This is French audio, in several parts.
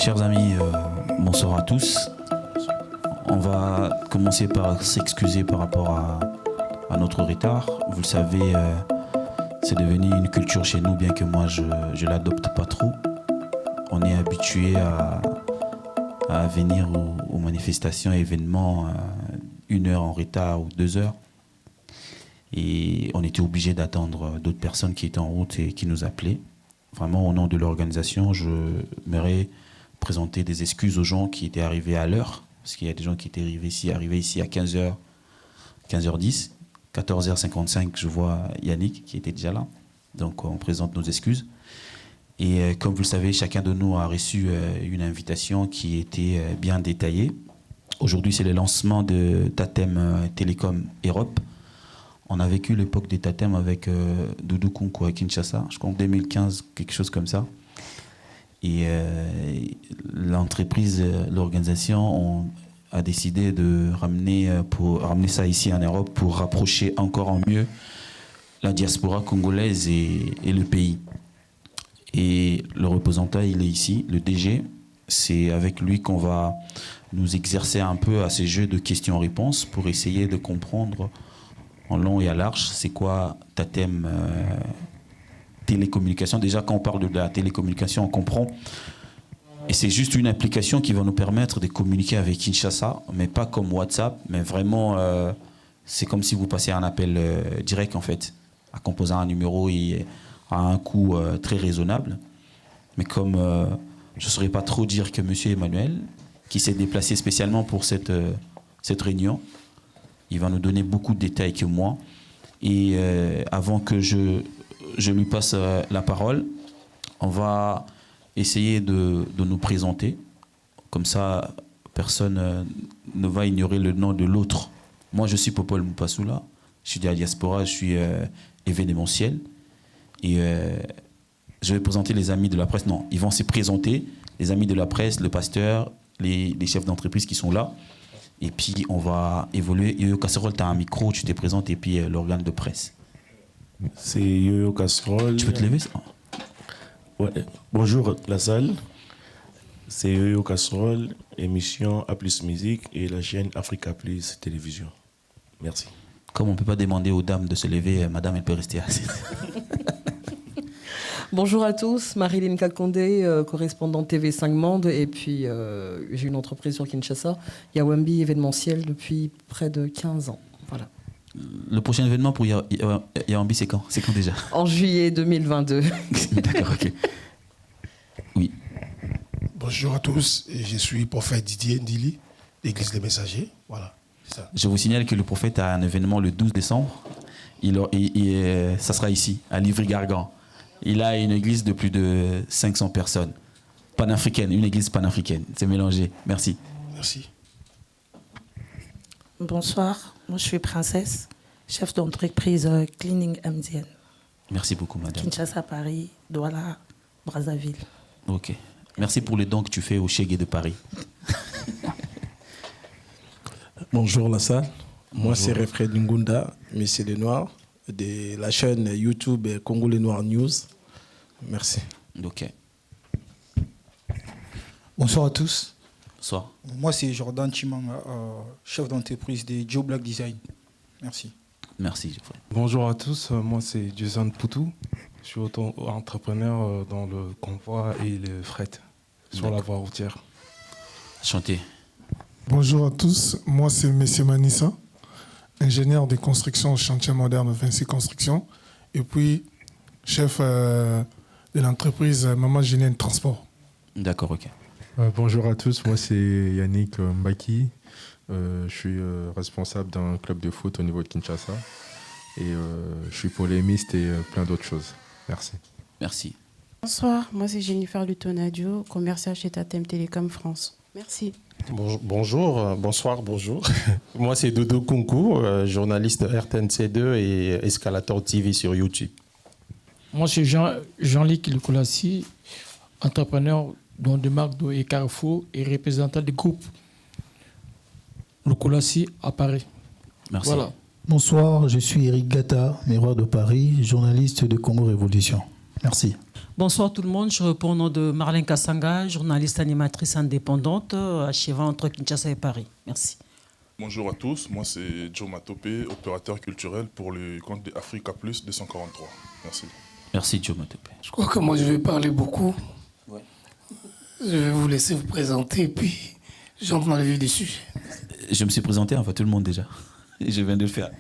Chers amis, bonsoir à tous. On va commencer par s'excuser par rapport à notre retard. Vous le savez, c'est devenu une culture chez nous, bien que moi je l'adopte pas trop. On est habitué à venir aux manifestations et événements 1 heure en retard ou 2 heures. Et on était obligé d'attendre d'autres personnes qui étaient en route et qui nous appelaient. Vraiment, au nom de l'organisation, je m'aimerais présenter des excuses aux gens qui étaient arrivés à l'heure, parce qu'il y a des gens qui étaient arrivés ici à 15h, 15h10, 14h55, je vois Yannick qui était déjà là. Donc on présente nos excuses. Et comme vous le savez, chacun de nous a reçu une invitation qui était bien détaillée. Aujourd'hui, c'est le lancement de Tatem Télécom Europe. On a vécu l'époque des Tatem avec Doudou Kunku à Kinshasa, je crois en 2015, quelque chose comme ça. Et l'entreprise, l'organisation a décidé de ramener ça ici en Europe pour rapprocher encore en mieux la diaspora congolaise et le pays. Et le représentant, il est ici, le DG. C'est avec lui qu'on va nous exercer un peu à ces jeux de questions-réponses pour essayer de comprendre en long et à large c'est quoi Tatem télécommunication. Déjà, quand on parle de la télécommunication, on comprend. Et c'est juste une application qui va nous permettre de communiquer avec Kinshasa, mais pas comme WhatsApp, mais vraiment, c'est comme si vous passiez un appel direct, en fait, en composant un numéro et à un coût très raisonnable. Mais comme je ne saurais pas trop dire que M. Emmanuel, qui s'est déplacé spécialement pour cette réunion, il va nous donner beaucoup de détails que moi. Et avant que je lui passe la parole, on va essayer de nous présenter. Comme ça, personne ne va ignorer le nom de l'autre. Moi, je suis Popol Mupasula, je suis de la diaspora, je suis événementiel. Et je vais présenter les amis de la presse. Non, ils vont se présenter, les amis de la presse, le pasteur, les chefs d'entreprise qui sont là. Et puis, on va évoluer. Yo-Yo Casserole, tu as un micro, tu te présentes, et puis l'organe de presse. C'est Yo-Yo Casserole. Tu peux te lever ça? Ouais. Bonjour la salle. C'est Yo-Yo Casserole, émission A Plus Musique et la chaîne Africa Plus Télévision. Merci. Comme on ne peut pas demander aux dames de se lever, madame, elle peut rester assise. Bonjour à tous, Marilyn Kakondé, correspondante TV5 Monde, et puis j'ai une entreprise sur Kinshasa, Yawambi événementiel depuis près de 15 ans. Voilà. Le prochain événement pour Yawambi, c'est quand? C'est quand déjà? En juillet 2022. D'accord, ok. Oui. Bonjour à tous, je suis prophète Didier Ndili, l'Église des Messagers. Voilà, c'est ça. Je vous signale que le prophète a un événement le 12 décembre. Ça sera ici, à Livry-Gargan. Il a une église de plus de 500 personnes. Panafricaine, une église panafricaine. C'est mélangé. Merci. Merci. Bonsoir, moi je suis Princesse, chef d'entreprise Cleaning MDN. Merci beaucoup, madame. Kinshasa, Paris, Douala, Brazzaville. Ok. Merci pour les dons que tu fais au Chegué de Paris. Bonjour la salle. Bonjour. Moi c'est Refred Ngunda, Messieurs des Noirs, de la chaîne YouTube Congolais Noirs News. Merci. Ok. Bonsoir à tous. Bonsoir. Moi, c'est Jordan Chimanga, chef d'entreprise de Joe Black Design. Merci. Merci, Geoffrey. Bonjour à tous, moi c'est Jason Poutou. Je suis auto-entrepreneur dans le convoi et le fret sur la voie routière. Chantez. Bonjour à tous, moi c'est M. Manissa, ingénieur de construction au chantier moderne Vinci Construction, et puis chef de l'entreprise Maman Génienne Transport. D'accord, ok. Bonjour à tous, moi c'est Yannick Mbaki. Je suis responsable d'un club de foot au niveau de Kinshasa. Et je suis polémiste et plein d'autres choses. Merci. Merci. Bonsoir, moi c'est Jennifer Lutonadio, commerciale chez Tatem Télécom France. Merci. Bonjour, bonsoir, bonjour. Moi c'est Doudou Kunku, journaliste RTNC2 et Escalator TV sur YouTube. Moi c'est Jean-Luc Lukolassi, entrepreneur dans des marques et Carrefour et représentant du groupe Lukolassi à Paris. Merci. Voilà. Bonsoir, je suis Eric Gata, miroir de Paris, journaliste de Congo Révolution. Merci. Bonsoir tout le monde, je réponds au nom de Marlène Kassanga, journaliste animatrice indépendante à Cheval entre Kinshasa et Paris. Merci. Bonjour à tous, moi c'est Joe Matopé, opérateur culturel pour le compte de Africa Plus 243. Merci. Merci Joe Matopé. Je crois que moi je vais parler beaucoup. Ouais. Je vais vous laisser vous présenter et puis j'entre dans le vif du sujet. Je me suis présenté enfin tout le monde déjà. Et je viens de le faire.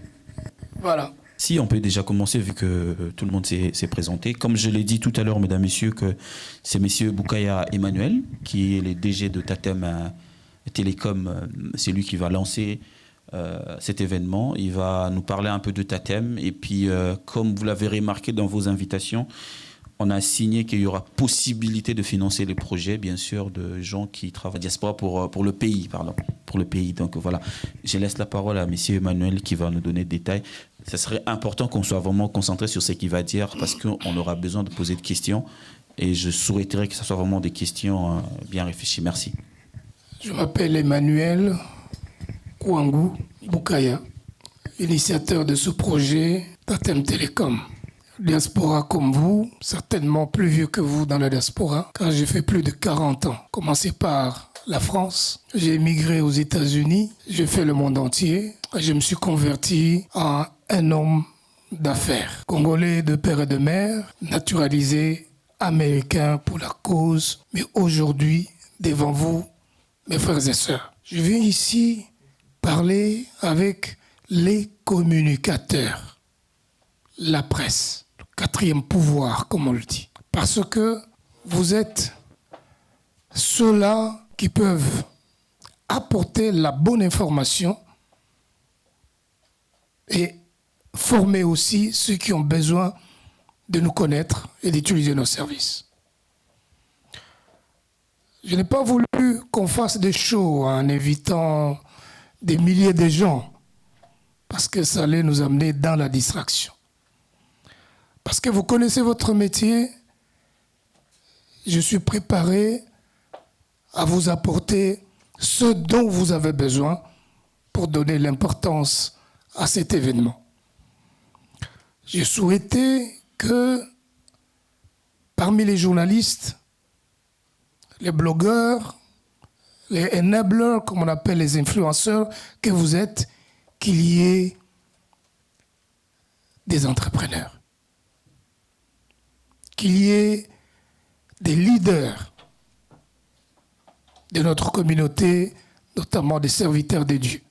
Voilà. Si, on peut déjà commencer vu que tout le monde s'est présenté. Comme je l'ai dit tout à l'heure, mesdames, messieurs, que c'est monsieur Boukaya Emmanuel, qui est le DG de Tatem Télécom. C'est lui qui va lancer cet événement. Il va nous parler un peu de Tatem. Et puis, comme vous l'avez remarqué dans vos invitations, on a signé qu'il y aura possibilité de financer les projets, bien sûr, de gens qui travaillent diaspora pour le pays, pardon, pour le pays. Donc voilà, je laisse la parole à monsieur Emmanuel qui va nous donner des détails. Ça serait important qu'on soit vraiment concentré sur ce qu'il va dire parce qu'on aura besoin de poser des questions et je souhaiterais que ce soit vraiment des questions bien réfléchies. Merci. Je m'appelle Emmanuel Kouangou Boukaya, initiateur de ce projet Tatem Télécom. Diaspora comme vous, certainement plus vieux que vous dans la diaspora, car j'ai fait plus de 40 ans. Commencé par la France, j'ai émigré aux États-Unis, j'ai fait le monde entier, et je me suis converti en un homme d'affaires. Congolais de père et de mère, naturalisé américain pour la cause, mais aujourd'hui, devant vous, mes frères et sœurs, je viens ici parler avec les communicateurs, la presse. Quatrième pouvoir, comme on le dit. Parce que vous êtes ceux-là qui peuvent apporter la bonne information et former aussi ceux qui ont besoin de nous connaître et d'utiliser nos services. Je n'ai pas voulu qu'on fasse des shows en invitant des milliers de gens parce que ça allait nous amener dans la distraction. Parce que vous connaissez votre métier, je suis préparé à vous apporter ce dont vous avez besoin pour donner l'importance à cet événement. J'ai souhaité que parmi les journalistes, les blogueurs, les enablers, comme on appelle les influenceurs que vous êtes, qu'il y ait des entrepreneurs. Qu'il y ait des leaders de notre communauté, notamment des serviteurs de Dieu.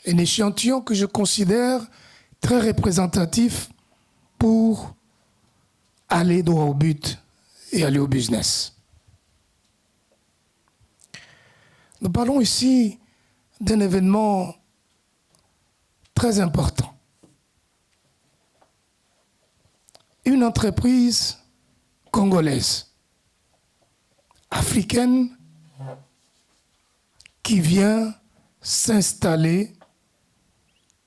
Un échantillon que je considère très représentatif pour aller droit au but et aller au business. Nous parlons ici d'un événement très important. Une entreprise congolaise, africaine, qui vient s'installer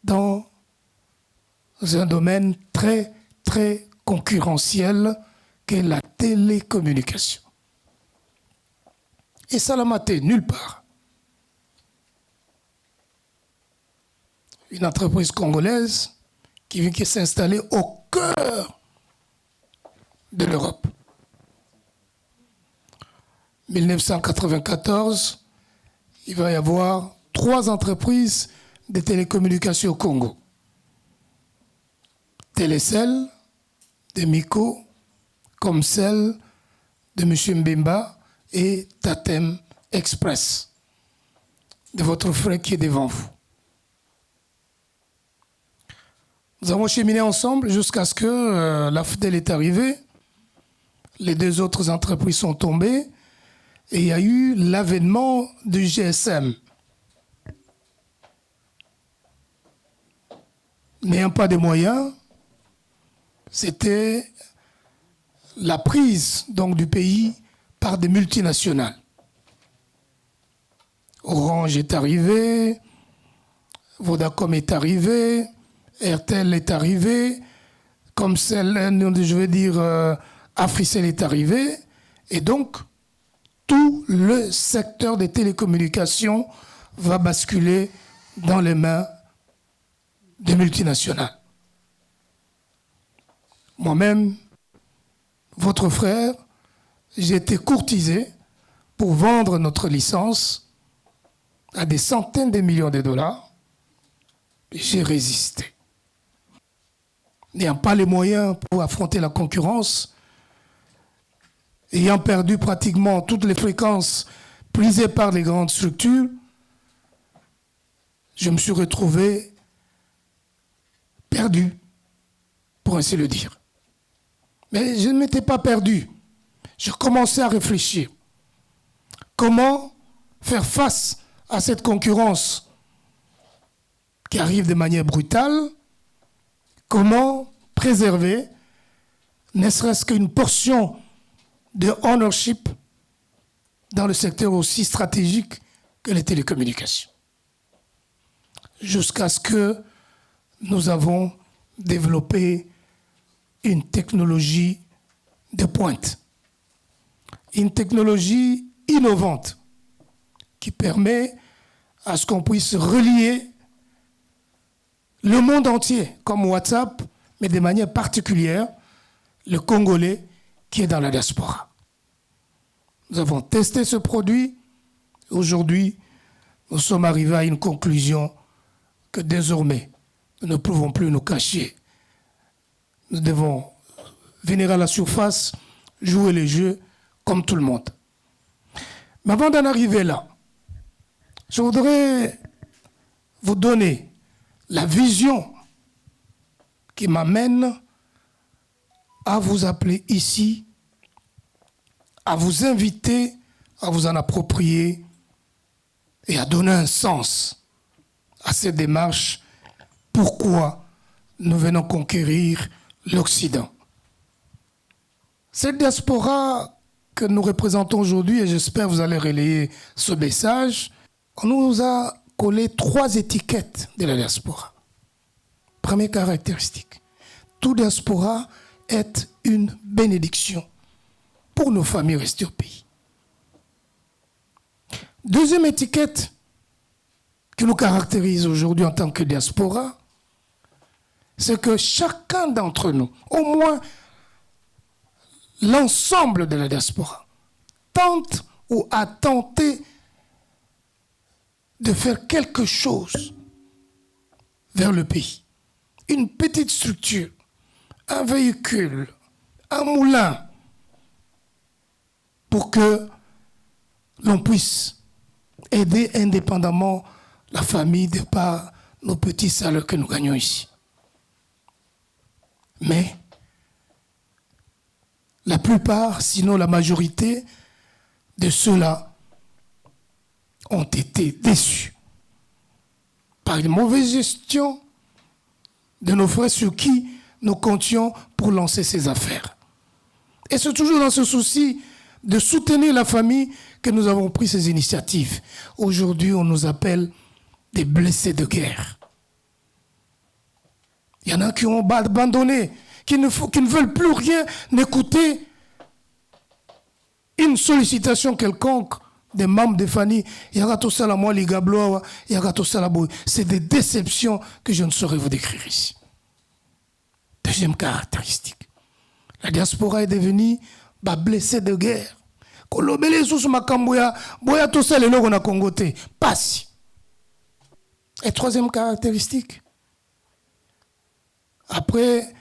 dans un domaine très, très concurrentiel qu'est la télécommunication. Et ça l'a maté nulle part. Une entreprise congolaise qui vient s'installer au cœur de l'Europe. 1994, il va y avoir 3 entreprises de télécommunications au Congo. Télécel, de Miko, Comcel, de M. Mbemba et Tatem Express, de votre frère qui est devant vous. Nous avons cheminé ensemble jusqu'à ce que la FDEL est arrivée. Les 2 autres entreprises sont tombées et il y a eu l'avènement du GSM. N'ayant pas de moyens, c'était la prise donc, du pays par des multinationales. Orange est arrivé, Vodacom est arrivé, RTL est arrivé, comme celle, je veux dire, Africell est arrivé, et donc tout le secteur des télécommunications va basculer dans les mains des multinationales. Moi-même, votre frère, j'ai été courtisé pour vendre notre licence à des centaines de millions de dollars. J'ai résisté. N'ayant pas les moyens pour affronter la concurrence, ayant perdu pratiquement toutes les fréquences prisées par les grandes structures, je me suis retrouvé perdu, pour ainsi le dire. Mais je ne m'étais pas perdu. Je commençais à réfléchir. Comment faire face à cette concurrence qui arrive de manière brutale? Comment préserver, ne serait-ce qu'une portion de ownership dans le secteur aussi stratégique que les télécommunications? Jusqu'à ce que nous avons développé une technologie de pointe, une technologie innovante qui permet à ce qu'on puisse relier le monde entier, comme WhatsApp, mais de manière particulière, le Congolais qui est dans la diaspora. Nous avons testé ce produit. Aujourd'hui, nous sommes arrivés à une conclusion que désormais, nous ne pouvons plus nous cacher. Nous devons venir à la surface, jouer les jeux comme tout le monde. Mais avant d'en arriver là, je voudrais vous donner la vision qui m'amène à vous appeler ici, à vous inviter à vous en approprier et à donner un sens à cette démarche. Pourquoi nous venons conquérir l'Occident? Cette diaspora que nous représentons aujourd'hui, et j'espère que vous allez relayer ce message, on nous a collé 3 étiquettes de la diaspora. Première caractéristique, toute diaspora est une bénédiction pour nos familles restées au pays. Deuxième étiquette qui nous caractérise aujourd'hui en tant que diaspora, c'est que chacun d'entre nous, au moins l'ensemble de la diaspora, tente ou a tenté de faire quelque chose vers le pays. Une petite structure, un véhicule, un moulin, pour que l'on puisse aider indépendamment la famille de par nos petits salaires que nous gagnons ici. Mais la plupart, sinon la majorité de ceux-là ont été déçus par une mauvaise gestion de nos frères sur qui nous comptions pour lancer ces affaires. Et c'est toujours dans ce souci de soutenir la famille que nous avons pris ces initiatives. Aujourd'hui, on nous appelle des blessés de guerre. Il y en a qui ont abandonné, qui ne veulent plus rien écouter une sollicitation quelconque des membres de famille. C'est des déceptions que je ne saurais vous décrire ici. Deuxième caractéristique, la diaspora est devenue blessé de guerre. Et troisième caractéristique, après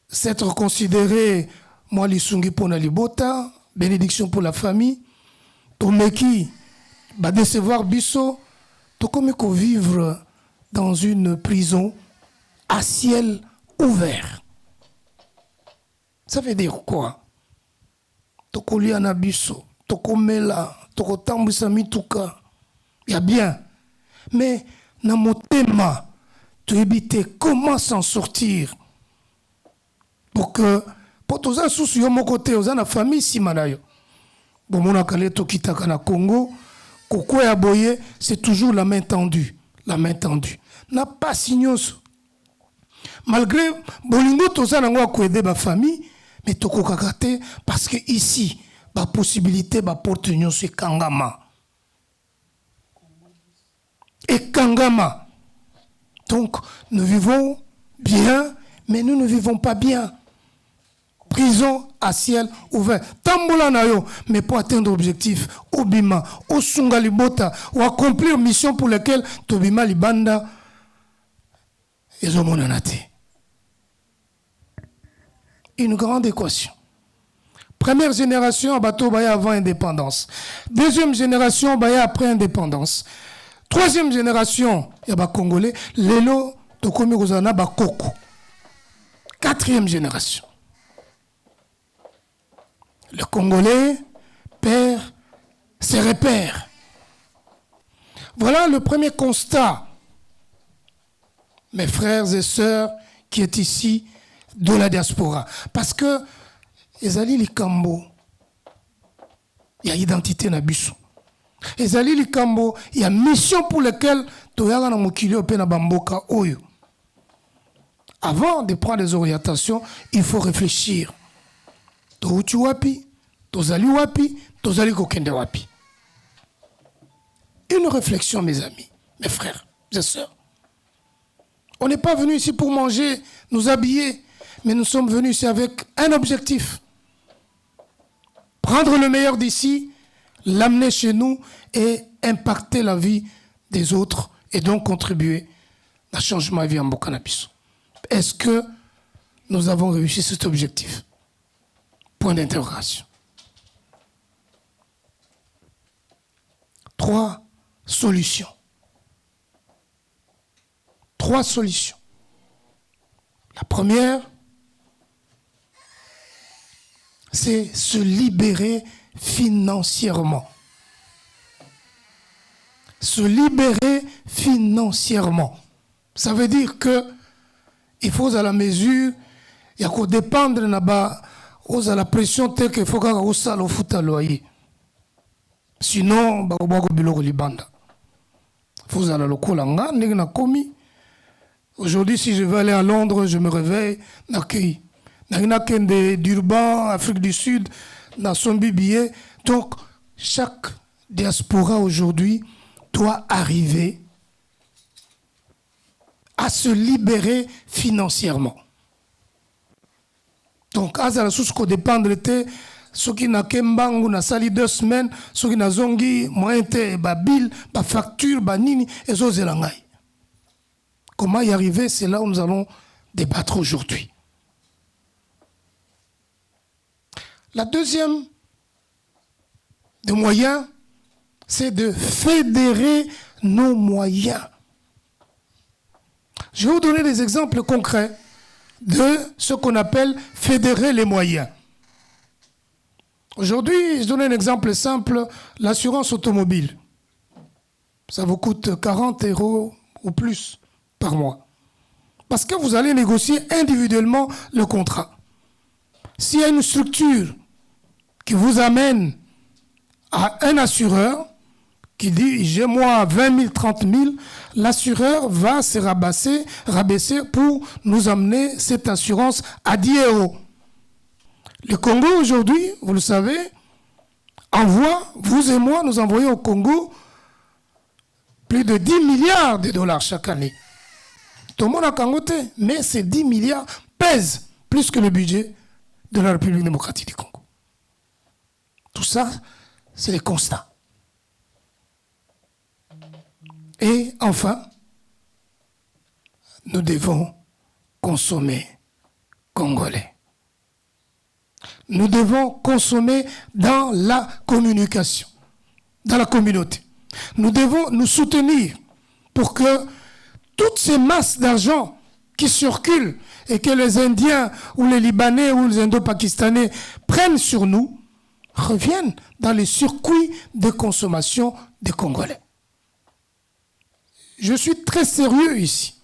s'être considéré moi lisungi pona libota, bénédiction pour la famille, tomeki ba décevoir biso, to comme ko vivre dans une prison à ciel ouvert. Ça veut dire quoi? Toko liana biso, toko mela, toko tambisa mituka. Il y a bien. Mais na motema, tu évites comment s'en sortir pour que pour tous les soucis de mon côté, aux la famille si manayo. Bon mon akale to kitaka na Congo, koko ya boye, c'est toujours la main tendue, N'a pas signos. Malgré bolingo toza nango ko aider ba famille, mais toko kakate parce que ici, ba possibilité ba porte union c'est kangama. Et kangama. Donc nous vivons bien, mais nous ne vivons pas bien. prison à ciel ouvert. Tambola na yo, mais pour atteindre l'objectif, obima, osunga libota, ou accomplir mission pour laquelle tobima libanda, ezomonanate. Une grande équation. Première génération, bateau baya avant indépendance. Deuxième génération, baya après indépendance. Troisième génération, yaba Congolais, lelo tokomi kozana bakoko. Quatrième génération. Le Congolais perd ses repères. Voilà le premier constat, mes frères et sœurs, qui est ici de la diaspora. Parce que ezali likambo, il y a identité na biso. Ezali likambo, il y a mission pour laquelle toyaka na mokili ope na bamboka oyo. Avant de prendre des orientations, il faut réfléchir. Touti wapi, tozali wapi, tozali kokende wapi. Une réflexion, mes amis, mes frères, mes sœurs. On n'est pas venu ici pour manger, nous habiller, mais nous sommes venus ici avec un objectif. Prendre le meilleur d'ici, l'amener chez nous et impacter la vie des autres et donc contribuer à changement de vie en Bokanabiso. Est-ce que nous avons réussi cet objectif? Point d'interrogation. 3 solutions. 3 solutions. La première, c'est se libérer financièrement. Se libérer financièrement. Ça veut dire que il faut à la mesure, il y a qu'à dépendre de la pression telle qu'il faut qu'on s'aille au foot à loyer. Sinon, il faut à la lokolanga, n'a commis. Aujourd'hui, si je veux aller à Londres, je me réveille, n'accueille. N'a qu'un d'Urban, Afrique du Sud, dans son billet. Donc, chaque diaspora aujourd'hui doit arriver à se libérer financièrement. Donc, à la source qu'on dépend de l'été, ceux qui n'ont qu'un banc, on a sali 2 semaines, ceux qui n'ont zongi, moyen te, bill, facture, nini, et zo zelangay. Comment y arriver? C'est là où nous allons débattre aujourd'hui. La deuxième des moyens, c'est de fédérer nos moyens. Je vais vous donner des exemples concrets de ce qu'on appelle fédérer les moyens. Aujourd'hui, je donne un exemple simple, l'assurance automobile. Ça vous coûte 40 € ou plus par mois. Parce que vous allez négocier individuellement le contrat. S'il y a une structure qui vous amène à un assureur, qui dit j'ai moi 20 000, 30 000, l'assureur va se rabaisser pour nous amener cette assurance à 10 €. Le Congo aujourd'hui, vous le savez, envoie, vous et moi, nous envoyons au Congo plus de 10 milliards de dollars chaque année. Tout le monde a cangoté, mais ces 10 milliards pèsent plus que le budget de la République démocratique du Congo. Tout ça, c'est les constats. Et enfin, nous devons consommer congolais. Nous devons consommer dans la communication, dans la communauté. Nous devons nous soutenir pour que toutes ces masses d'argent qui circulent et que les Indiens ou les Libanais ou les Indo-Pakistanais prennent sur nous reviennent dans les circuits de consommation des Congolais. Je suis très sérieux ici.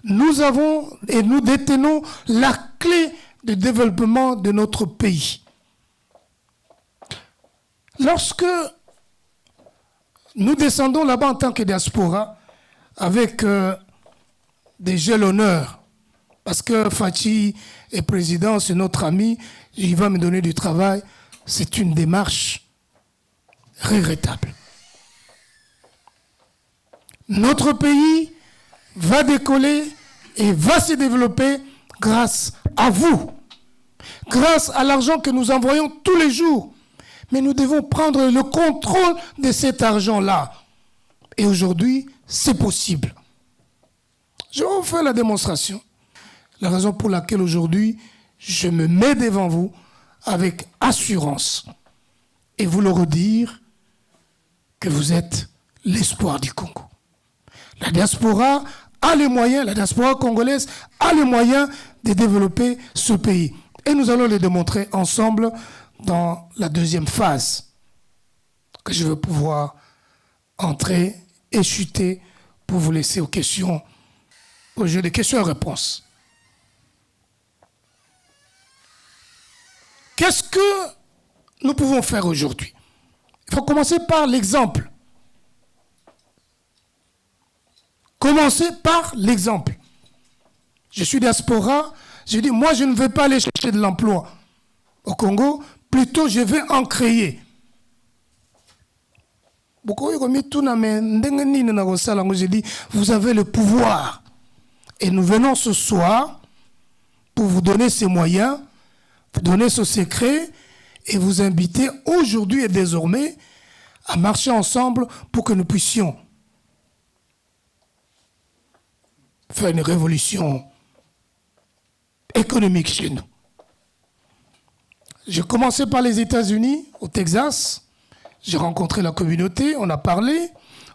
Nous avons et nous détenons la clé du développement de notre pays. Lorsque nous descendons là-bas en tant que diaspora, avec des gels honneurs, parce que Fachi est président, c'est notre ami, il va me donner du travail, c'est une démarche regrettable. Notre pays va décoller et va se développer grâce à vous. grâce à l'argent que nous envoyons tous les jours. Mais nous devons prendre le contrôle de cet argent-là. Et aujourd'hui, c'est possible. Je vais vous faire la démonstration. La raison pour laquelle aujourd'hui, je me mets devant vous avec assurance et vous le redire que vous êtes l'espoir du Congo. La diaspora a les moyens, la diaspora congolaise a les moyens de développer ce pays. Et nous allons le démontrer ensemble dans la deuxième phase que je vais pouvoir entrer et chuter pour vous laisser aux questions, au jeu des questions et réponses. Qu'est-ce que nous pouvons faire aujourd'hui? Il faut commencer par l'exemple. Commencer par l'exemple. Je suis diaspora, je dis, moi je ne veux pas aller chercher de l'emploi au Congo, plutôt je vais en créer. Je dis, vous avez le pouvoir. Et nous venons ce soir pour vous donner ces moyens, vous donner ce secret et vous inviter aujourd'hui et désormais à marcher ensemble pour que nous puissions faire une révolution économique chez nous. J'ai commencé par les États-Unis, au Texas. J'ai rencontré la communauté, on a parlé,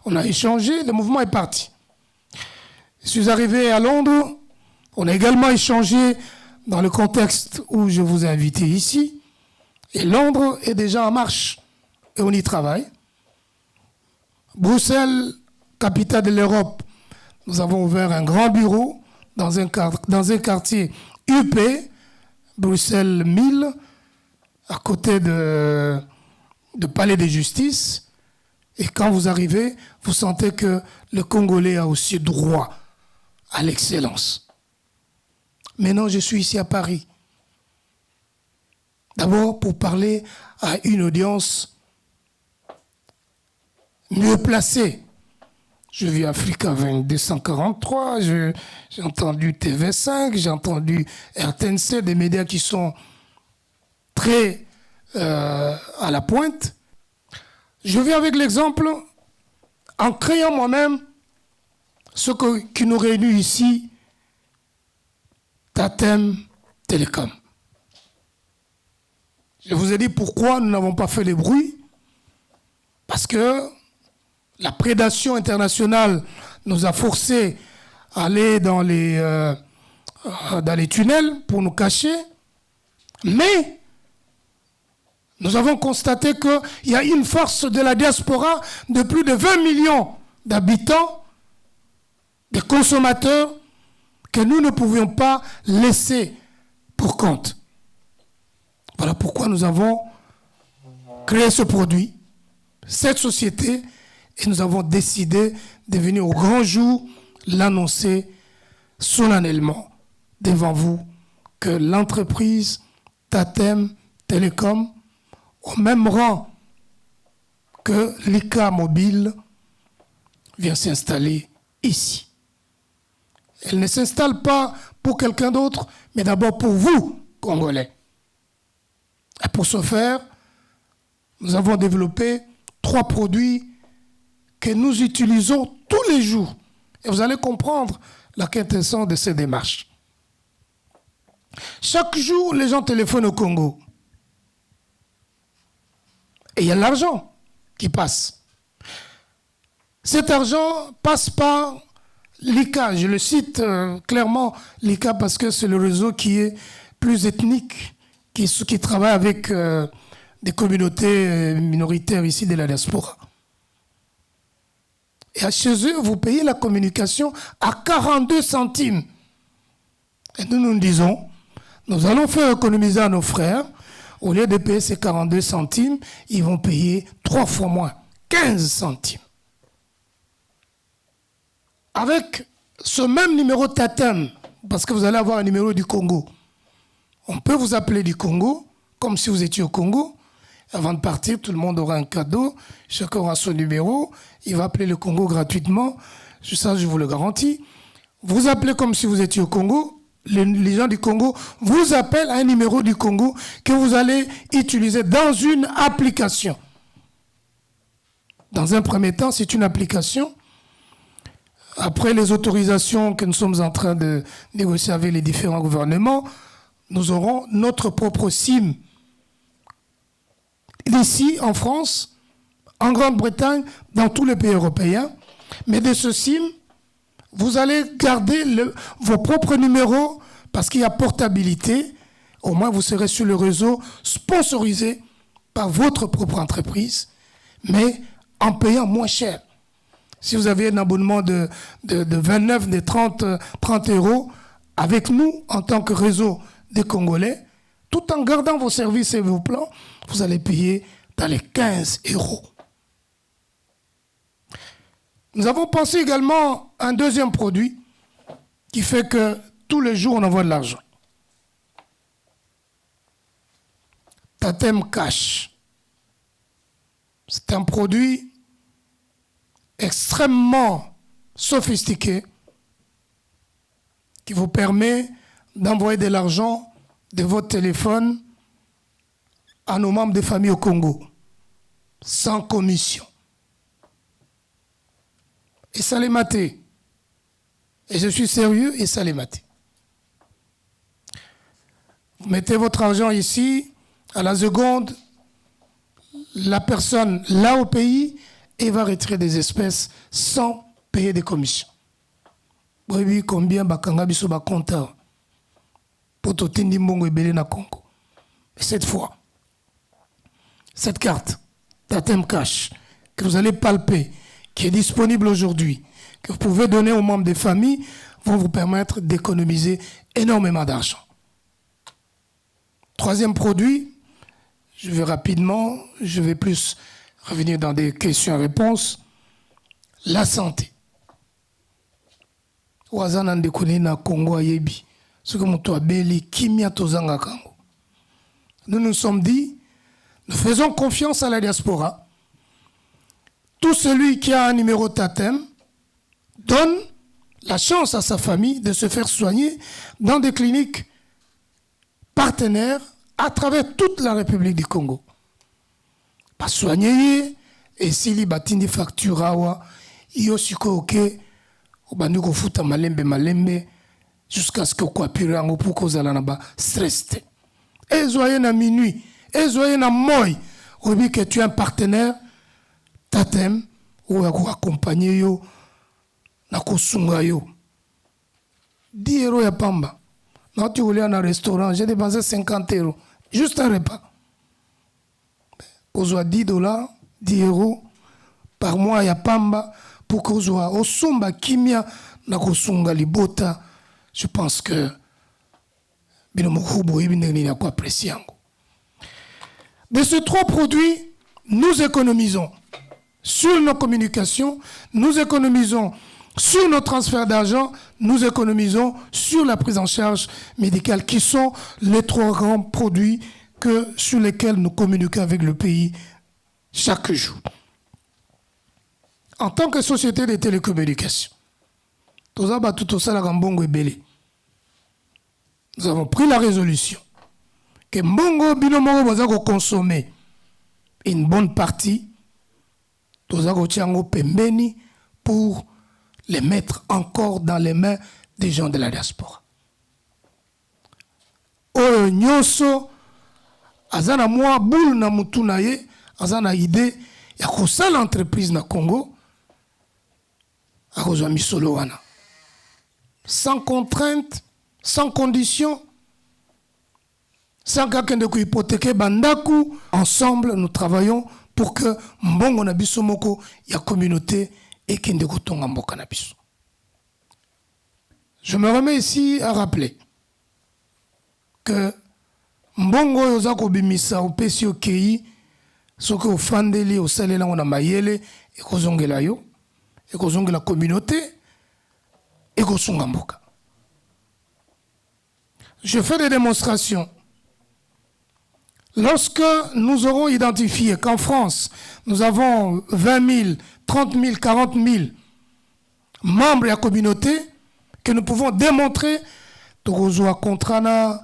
on a échangé, le mouvement est parti. Je suis arrivé à Londres, on a également échangé dans le contexte où je vous ai invité ici. Et Londres est déjà en marche et on y travaille. Bruxelles, capitale de l'Europe, nous avons ouvert un grand bureau dans un quartier UP, Bruxelles 1000, à côté de Palais de Justice. Et quand vous arrivez, vous sentez que le Congolais a aussi droit à l'excellence. Maintenant, je suis ici à Paris. D'abord, pour parler à une audience mieux placée. Je vis Africa 2243, j'ai entendu TV5, j'ai entendu RTNC, des médias qui sont très à la pointe. Je viens avec l'exemple en créant moi-même ce qui nous réunit ici, Tatem Télécom. Je vous ai dit pourquoi nous n'avons pas fait le bruit. Parce que la prédation internationale nous a forcés à aller dans les tunnels pour nous cacher. Mais nous avons constaté qu'il y a une force de la diaspora de plus de 20 millions d'habitants, de consommateurs, que nous ne pouvions pas laisser pour compte. Voilà pourquoi nous avons créé ce produit, cette société, et nous avons décidé de venir au grand jour l'annoncer solennellement devant vous que l'entreprise Tatem Télécom, au même rang que l'ICA Mobile, vient s'installer ici. Elle ne s'installe pas pour quelqu'un d'autre, mais d'abord pour vous, Congolais. Et pour ce faire, nous avons développé 3 produits que nous utilisons tous les jours. Et vous allez comprendre la quintessence de ces démarches. Chaque jour, les gens téléphonent au Congo. Et il y a l'argent qui passe. Cet argent passe par l'ICA. Je le cite clairement, l'ICA, parce que c'est le réseau qui est plus ethnique, qui travaille avec des communautés minoritaires ici de la diaspora. Et chez eux, vous payez la communication à 42 centimes. Et nous disons, nous allons faire économiser à nos frères. Au lieu de payer ces 42 centimes, ils vont payer 3 fois moins, 15 centimes. Avec ce même numéro Tatem, parce que vous allez avoir un numéro du Congo, on peut vous appeler du Congo, comme si vous étiez au Congo. Avant de partir, tout le monde aura un cadeau, chacun aura son numéro, il va appeler le Congo gratuitement, ça je vous le garantis. Vous appelez comme si vous étiez au Congo, les gens du Congo vous appellent à un numéro du Congo que vous allez utiliser dans une application. Dans un premier temps, c'est une application. Après les autorisations que nous sommes en train de négocier avec les différents gouvernements, nous aurons notre propre SIM. Ici, en France, en Grande-Bretagne, dans tous les pays européens. Mais de ce SIM, vous allez garder vos propres numéros parce qu'il y a portabilité. Au moins, vous serez sur le réseau sponsorisé par votre propre entreprise, mais en payant moins cher. Si vous avez un abonnement de 29, de 30 euros, avec nous, en tant que réseau des Congolais, tout en gardant vos services et vos plans, vous allez payer dans les 15 euros. Nous avons pensé également à un deuxième produit qui fait que tous les jours, on envoie de l'argent. Tatem Cash. C'est un produit extrêmement sophistiqué qui vous permet d'envoyer de l'argent de votre téléphone à nos membres de famille au Congo, sans commission. Et ça les maté. Et je suis sérieux, et ça les maté. Vous mettez votre argent ici, à la seconde, la personne là au pays, et va retirer des espèces sans payer des commissions. Oui, combien bakanga biso ba compta pour totindi mbongo ebele na Congo. Et cette fois, cette carte Tatem Cash que vous allez palper, qui est disponible aujourd'hui, que vous pouvez donner aux membres des familles, vont vous permettre d'économiser énormément d'argent. Troisième produit, je vais rapidement, je vais plus revenir dans des questions-réponses. La santé. Wazana ndekone na Congo ayebi. Ce que moto abeli kimia tozanga kango. Nous nous sommes dit, nous faisons confiance à la diaspora. Tout celui qui a un numéro Tatem donne la chance à sa famille de se faire soigner dans des cliniques partenaires à travers toute la République du Congo. Pas soigner et s'il batindi factura wa iyo siko oke obandi ko futa malembe jusqu'à ce que quoi pire ngo pour cause la ba stress. Et zoyer na minuit, et zoyer na moy, obi que tu es un partenaire Tatem ou ko accompagner yo na ko sunga yo. 10 euros ya pamba. Non, tu voulais aller à un restaurant, j'ai dépensé 50 euros. Juste un repas. Qu'on soit 10 $, 10 euros par mois, il y a pamba. Pour qu'on soit au somba kimia, na kosunga libota. Je pense que de ces trois produits, nous économisons sur nos communications, nous économisons sur nos transferts d'argent, nous économisons sur la prise en charge médicale, qui sont les trois grands produits sur lesquels nous communiquons avec le pays chaque jour. En tant que société de télécommunications, nous avons pris la résolution que Mbongo Binomongo va consommer une bonne partie, nous avons pembeni pour les mettre encore dans les mains des gens de la diaspora. Oyo nyoso azana mwa boule na mutu na ye, azana idée ya kosala entreprise na Congo, akozwa misolo wana. Sans contrainte, sans condition, sans kakende ko hypothéquer bandaku, ensemble nous travaillons pour que mbongo na biso moko ya communauté et kende ko tonga mboka na biso. Je me remets ici à rappeler que mbongo yoza ko bimisa opesi okei soki ofandeli osalela ngo na mayele ekozongela yo ekozongela communauté ekosunga mboka. Je fais des démonstrations. Lorsque nous aurons identifié qu'en France, nous avons 20 000, 30 000, 40 000 membres de la communauté, que nous pouvons démontrer tokozwa contrat na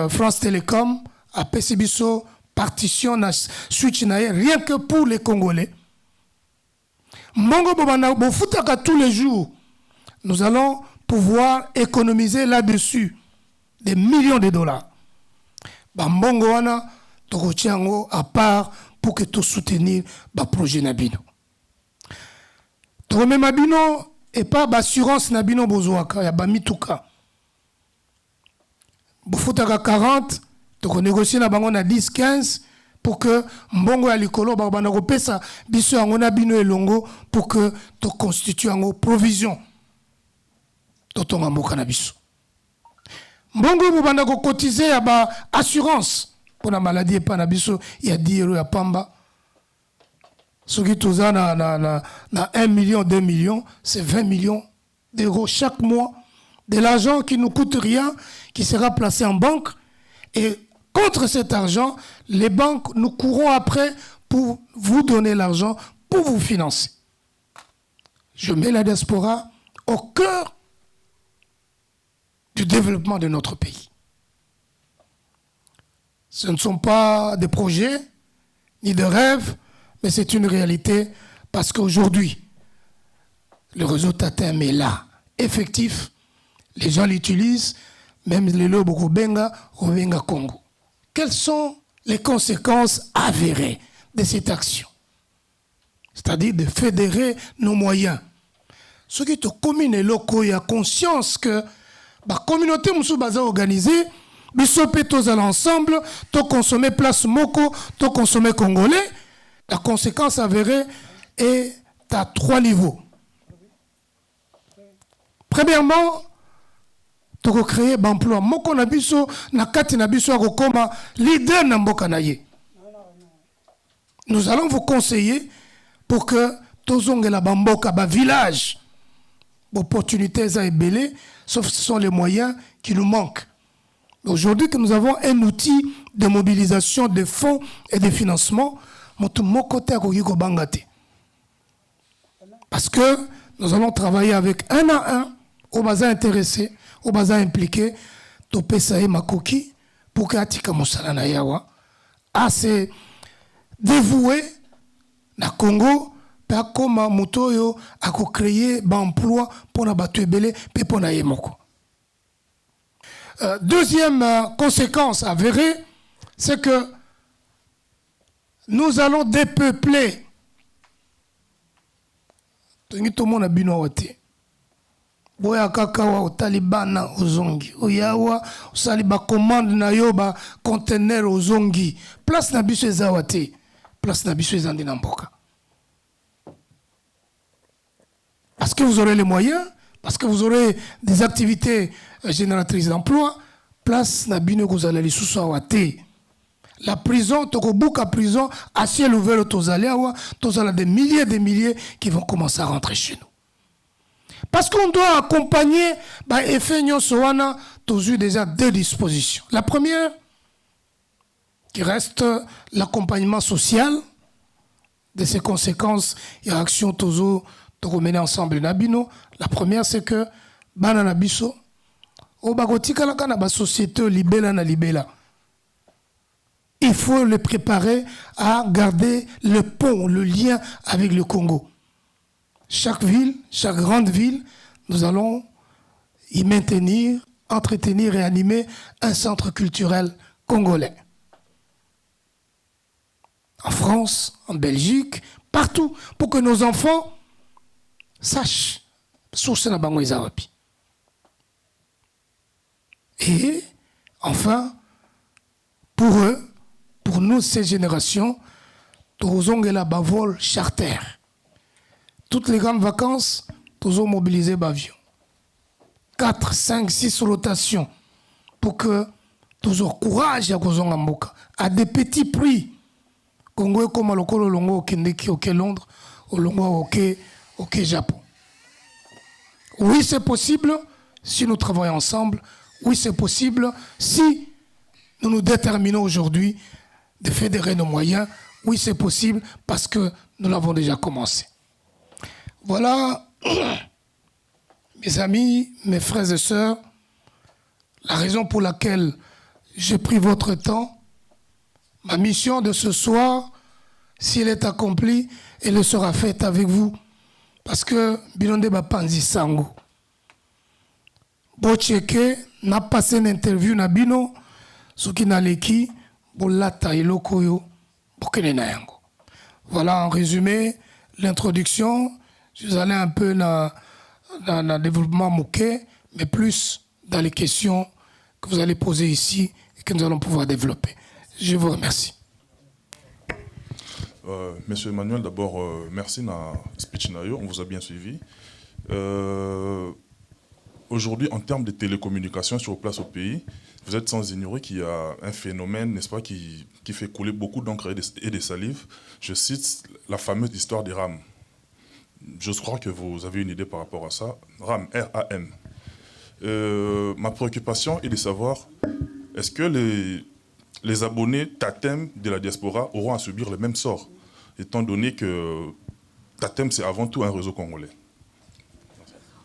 France Télécom à Pesibiso partition na switch na rien que pour les Congolais. Mbongo bobana bofutaka tous les jours. Nous allons pouvoir économiser là-dessus des millions de dollars. Mbongo wana tokotiango à part pour que tout soutenir ba projet nabino. Tome mabino et pas assurance nabino bozwaka ya ba mituka. Bofutaka 40, toko négocier na bango na 10 15 pour que mbongo ya likolo ba bana kopesa biso yango na bino elongo pour que to constitue yango provision. Totonga mboka na biso. Mbongo bo bana ko cotiser ya ba assurance pour la maladie pas na biso ya 10 euros ya pamba. Ce qui tous na 1 million, 2 millions, c'est 20 millions d'euros chaque mois. De l'argent qui ne coûte rien, qui sera placé en banque. Et contre cet argent, les banques nous courront après pour vous donner l'argent, pour vous financer. Je mets la diaspora au cœur du développement de notre pays. Ce ne sont pas des projets, ni des rêves, mais c'est une réalité parce qu'aujourd'hui, le réseau Tatem est là, effectif. Les gens l'utilisent, même les lobes Benga Congo. Quelles sont les conséquences avérées de cette action? C'est-à-dire de fédérer nos moyens. Ce qui te commune et locaux, il y a conscience que la communauté moussou baza organisée, bisopé tous à l'ensemble, to consommer place moko, to consommer congolais. La conséquence avérée est à 3 niveaux. Premièrement, tu as créé un emploi. Moko na biso na kati na biso akokoma leader na mboka na ye. Nous allons vous conseiller pour que tozongela bamboka ba village. Opportunités à ébélé, sauf que ce sont les moyens qui nous manquent. Aujourd'hui que nous avons un outil de mobilisation de fonds et de financement, parce que nous allons travailler avec un à un au bazar intéressé, au bazar impliqué, topé sae makoki pour que atika mosala na yawa assez dévoué na Congo pa koma mutoyo ako créer ba emploi pour na batu ebele pe pour na yemoko. Deuxième conséquence avérée, c'est que nous allons dépeupler. Tout le monde a bino wate. Boya kakawa au Talibana au zongi. Oyawa au saliba commande na yoba conteneur au zongi. Place na biso ezawate. Place na biso ezandi na mboka. Parce que vous aurez les moyens, parce que vous aurez des activités génératrices d'emploi, place na bino kozala lisusu awate. La prison, Tokobuka prison, à ciel ouvert au Tozaleawa, Tozala des milliers qui vont commencer à rentrer chez nous. Parce qu'on doit accompagner, Efenyo Soana, Tozu déjà 2 dispositions. La première, qui reste l'accompagnement social de ses conséquences et actions Tozo, Tokomene ensemble Nabino. La première, c'est que, Banana Biso, Obagotika la kana ba société libella na libella. Il faut le préparer à garder le pont, le lien avec le Congo. Chaque ville, chaque grande ville, nous allons y maintenir, entretenir et animer un centre culturel congolais. En France, en Belgique, partout, pour que nos enfants sachent source na bango ezawapi. Et enfin, pour eux, pour nous, ces générations, Tozongela Bavol charter. Toutes les grandes vacances, Tozo mobiliser Bavion. 4, 5, 6 rotations pour que Tozo courage à Kozonga Mboka. À des petits prix. Congo comme à l'Okolo Longo, au Kendeki, au Londres, au Longo, au Japon. Oui, c'est possible si nous travaillons ensemble. Oui, c'est possible si nous nous déterminons aujourd'hui de fédérer nos moyens. Oui, c'est possible parce que nous l'avons déjà commencé. Voilà, mes amis, mes frères et sœurs, La raison pour laquelle j'ai pris votre temps, ma mission de ce soir, si elle est accomplie, elle sera faite avec vous. Parce que Bilonde Bapanzi Sango. Bocheke n'a passé une interview na bino, ce qui n'a l'équi, bolata et lokoyo, bokene na yango. Voilà en résumé l'introduction. Je suis allé un peu dans le développement mouquet, mais plus dans les questions que vous allez poser ici et que nous allons pouvoir développer. Je vous remercie. Monsieur Emmanuel, d'abord, merci na speech nayo, on vous a bien suivi. Aujourd'hui, en termes de télécommunications sur place au pays, vous êtes sans ignorer qu'il y a un phénomène, n'est-ce pas, qui fait couler beaucoup d'encre et des salives. Je cite la fameuse histoire des RAM. Je crois que vous avez une idée par rapport à ça. RAM, R-A-M. Ma préoccupation est de savoir, est-ce que les abonnés Tatem de la diaspora auront à subir le même sort, étant donné que Tatem, c'est avant tout un réseau congolais?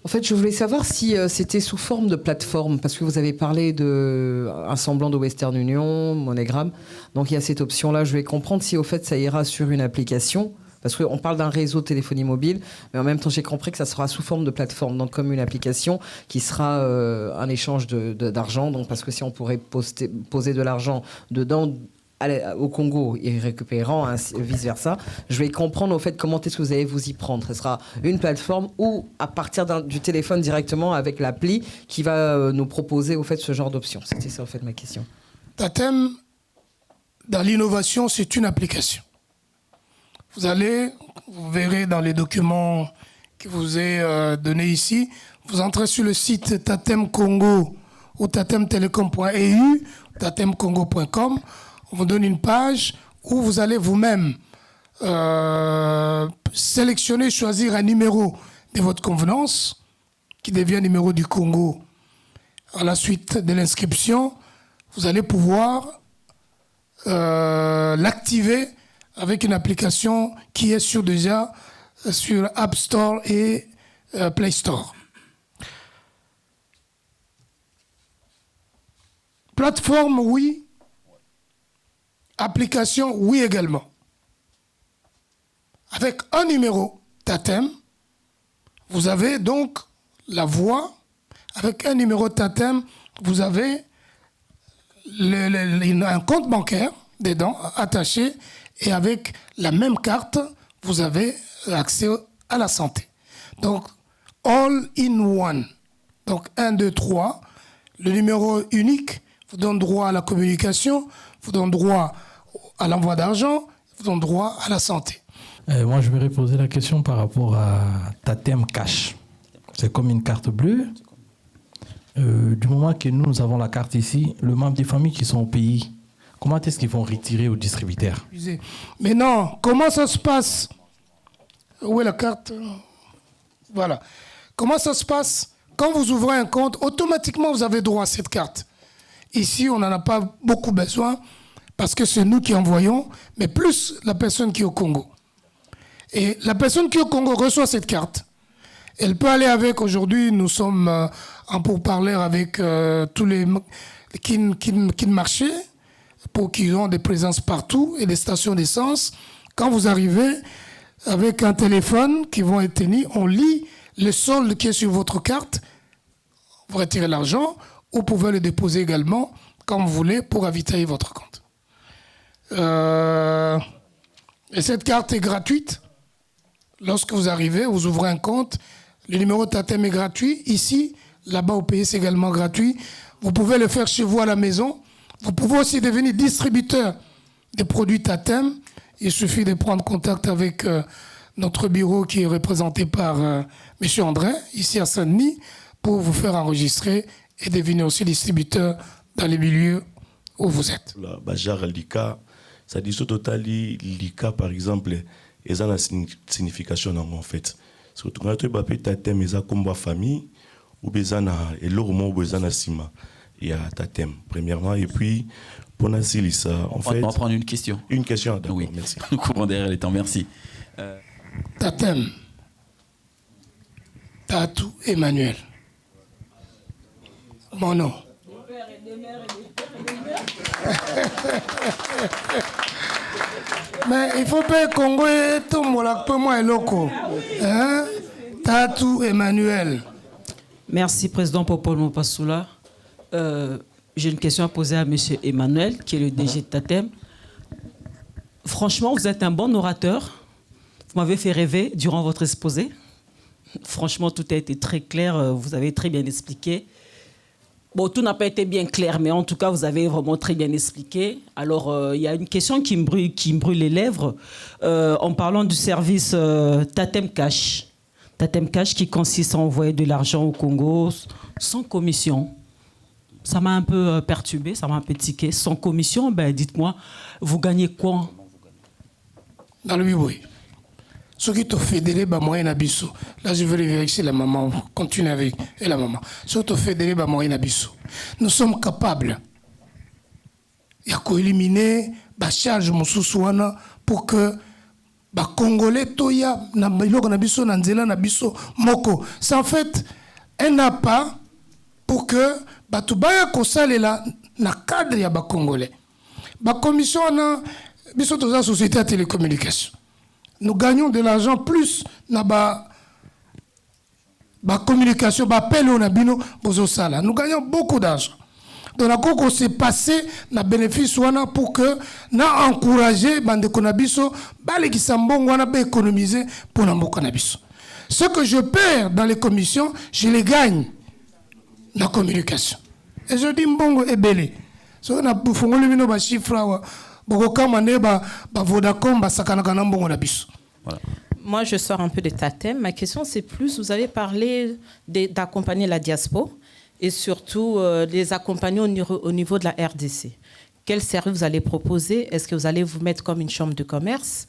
En fait, je voulais savoir si c'était sous forme de plateforme, parce que vous avez parlé d'un semblant de Western Union, MoneyGram. Donc il y a cette option-là. Je vais comprendre si au fait ça ira sur une application, parce qu'on parle d'un réseau de téléphonie mobile, mais en même temps j'ai compris que ça sera sous forme de plateforme, donc comme une application qui sera un échange d'argent. Donc parce que si on pourrait poser de l'argent dedans au Congo et récupérant vice-versa, je vais comprendre au fait comment est-ce que vous allez vous y prendre. Ce sera une plateforme ou à partir du téléphone directement avec l'appli qui va nous proposer au fait ce genre d'option. C'était ça au fait ma question. Tatem, dans l'innovation, c'est une application. Vous verrez dans les documents que vous ai donnés ici, vous entrez sur le site Tatem Congo ou tatemtelecom.eu, tatemcongo.com. On vous donne une page où vous allez vous-même sélectionner, choisir un numéro de votre convenance qui devient numéro du Congo. À la suite de l'inscription, vous allez pouvoir l'activer avec une application qui est déjà sur App Store et Play Store. Plateforme, oui. Application, oui également. Avec un numéro Tatem, vous avez donc la voix. Avec un numéro Tatem, vous avez un compte bancaire dedans, attaché, et avec la même carte, vous avez accès à la santé. Donc, all in one. Donc, 1, 2, 3. Le numéro unique vous donne droit à la communication, vous donne droit à l'envoi d'argent, vous donne droit à la santé. Moi, je vais poser la question par rapport à Tatem Cash. C'est comme une carte bleue. Du moment que nous avons la carte ici, le membre des familles qui sont au pays, comment est-ce qu'ils vont retirer au distributeur? Mais non, comment ça se passe? Où est la carte? Voilà. Comment ça se passe? Quand vous ouvrez un compte, automatiquement, vous avez droit à cette carte. Ici, on n'en a pas beaucoup besoin parce que c'est nous qui envoyons, mais plus la personne qui est au Congo. Et la personne qui est au Congo reçoit cette carte. Elle peut aller avec, aujourd'hui, nous sommes en pourparlers avec tous les kin marchés pour qu'ils ont des présences partout et des stations d'essence. Quand vous arrivez avec un téléphone qui vont être tenus, on lit le solde qui est sur votre carte, vous retirez l'argent, ou vous pouvez le déposer également quand vous voulez pour ravitailler votre compte. Et cette carte est gratuite. Lorsque vous arrivez, vous ouvrez un compte, le numéro Tatem est gratuit. Ici, là-bas au pays, c'est également gratuit. Vous pouvez le faire chez vous à la maison. Vous pouvez aussi devenir distributeur des produits Tatem. Il suffit de prendre contact avec notre bureau qui est représenté par M. André, ici à Saint-Denis, pour vous faire enregistrer et devenir aussi distributeur dans les milieux où vous êtes. La Bajar Lika, ça dit totali Lika par exemple, et ça a une signification en fait. Surtout quand tu as Tatem, et ça comme famille, ou bezana et l'ormo bezana sima. Il y a Tatem premièrement et puis pour Nassilissa en fait. On va prendre une question. Une question, d'accord, oui. Merci. Nous couvrons derrière les temps, merci. Tatem, Tatou Emmanuel. Mon nom. Mais il faut pas Congo et tout le peu moins loco. Hein? Tatou Emmanuel. Merci, Président Popol Mopassoula. J'ai une question à poser à M. Emmanuel, qui est le DG de Tatem. Franchement, vous êtes un bon orateur. Vous m'avez fait rêver durant votre exposé. Franchement, tout a été très clair. Vous avez très bien expliqué. Bon, tout n'a pas été bien clair, mais en tout cas, vous avez vraiment très bien expliqué. Alors, il y a une question qui me brûle les lèvres en parlant du service Tatem Cash. Tatem Cash qui consiste à envoyer de l'argent au Congo sans commission. Ça m'a un peu perturbé, ça m'a un peu tiqué. Sans commission, ben, dites-moi, vous gagnez quoi? Dans le oui. Ce qui te fédéré, moyen abisso. Là, je vais vérifier la maman. Continue avec la maman. Ce qui te fédéré, moyen abisso. Nous sommes capables de éliminer la charge pour que les Congolais toya na biloko na biso na nzela na biso moko. C'est en fait un appât pour que batu baya kosalela na cadre ya ba Congolais. Ba commission na biso toza société de télécommunication. Nous gagnons de l'argent plus na ba communication ba pelo na bino bozo sala. Nous gagnons beaucoup d'argent. Donc, on s'est passé na bénéfice pour que na encourager bande konabiso bale ki sambon wana ba économiser pour na konabiso. Ce que je perds dans les commissions, je les gagne dans la communication. Et je dis mbongo ebele. So na fungoli bino ba chiffre wa boko kamane ba Vodacom ba sakana kana mbongo na biso. Voilà. Moi, je sors un peu de ta thème. Ma question, c'est plus, vous avez parlé d'accompagner la diaspora et surtout les accompagner au niveau de la RDC. Quel service vous allez proposer? Est-ce que vous allez vous mettre comme une chambre de commerce,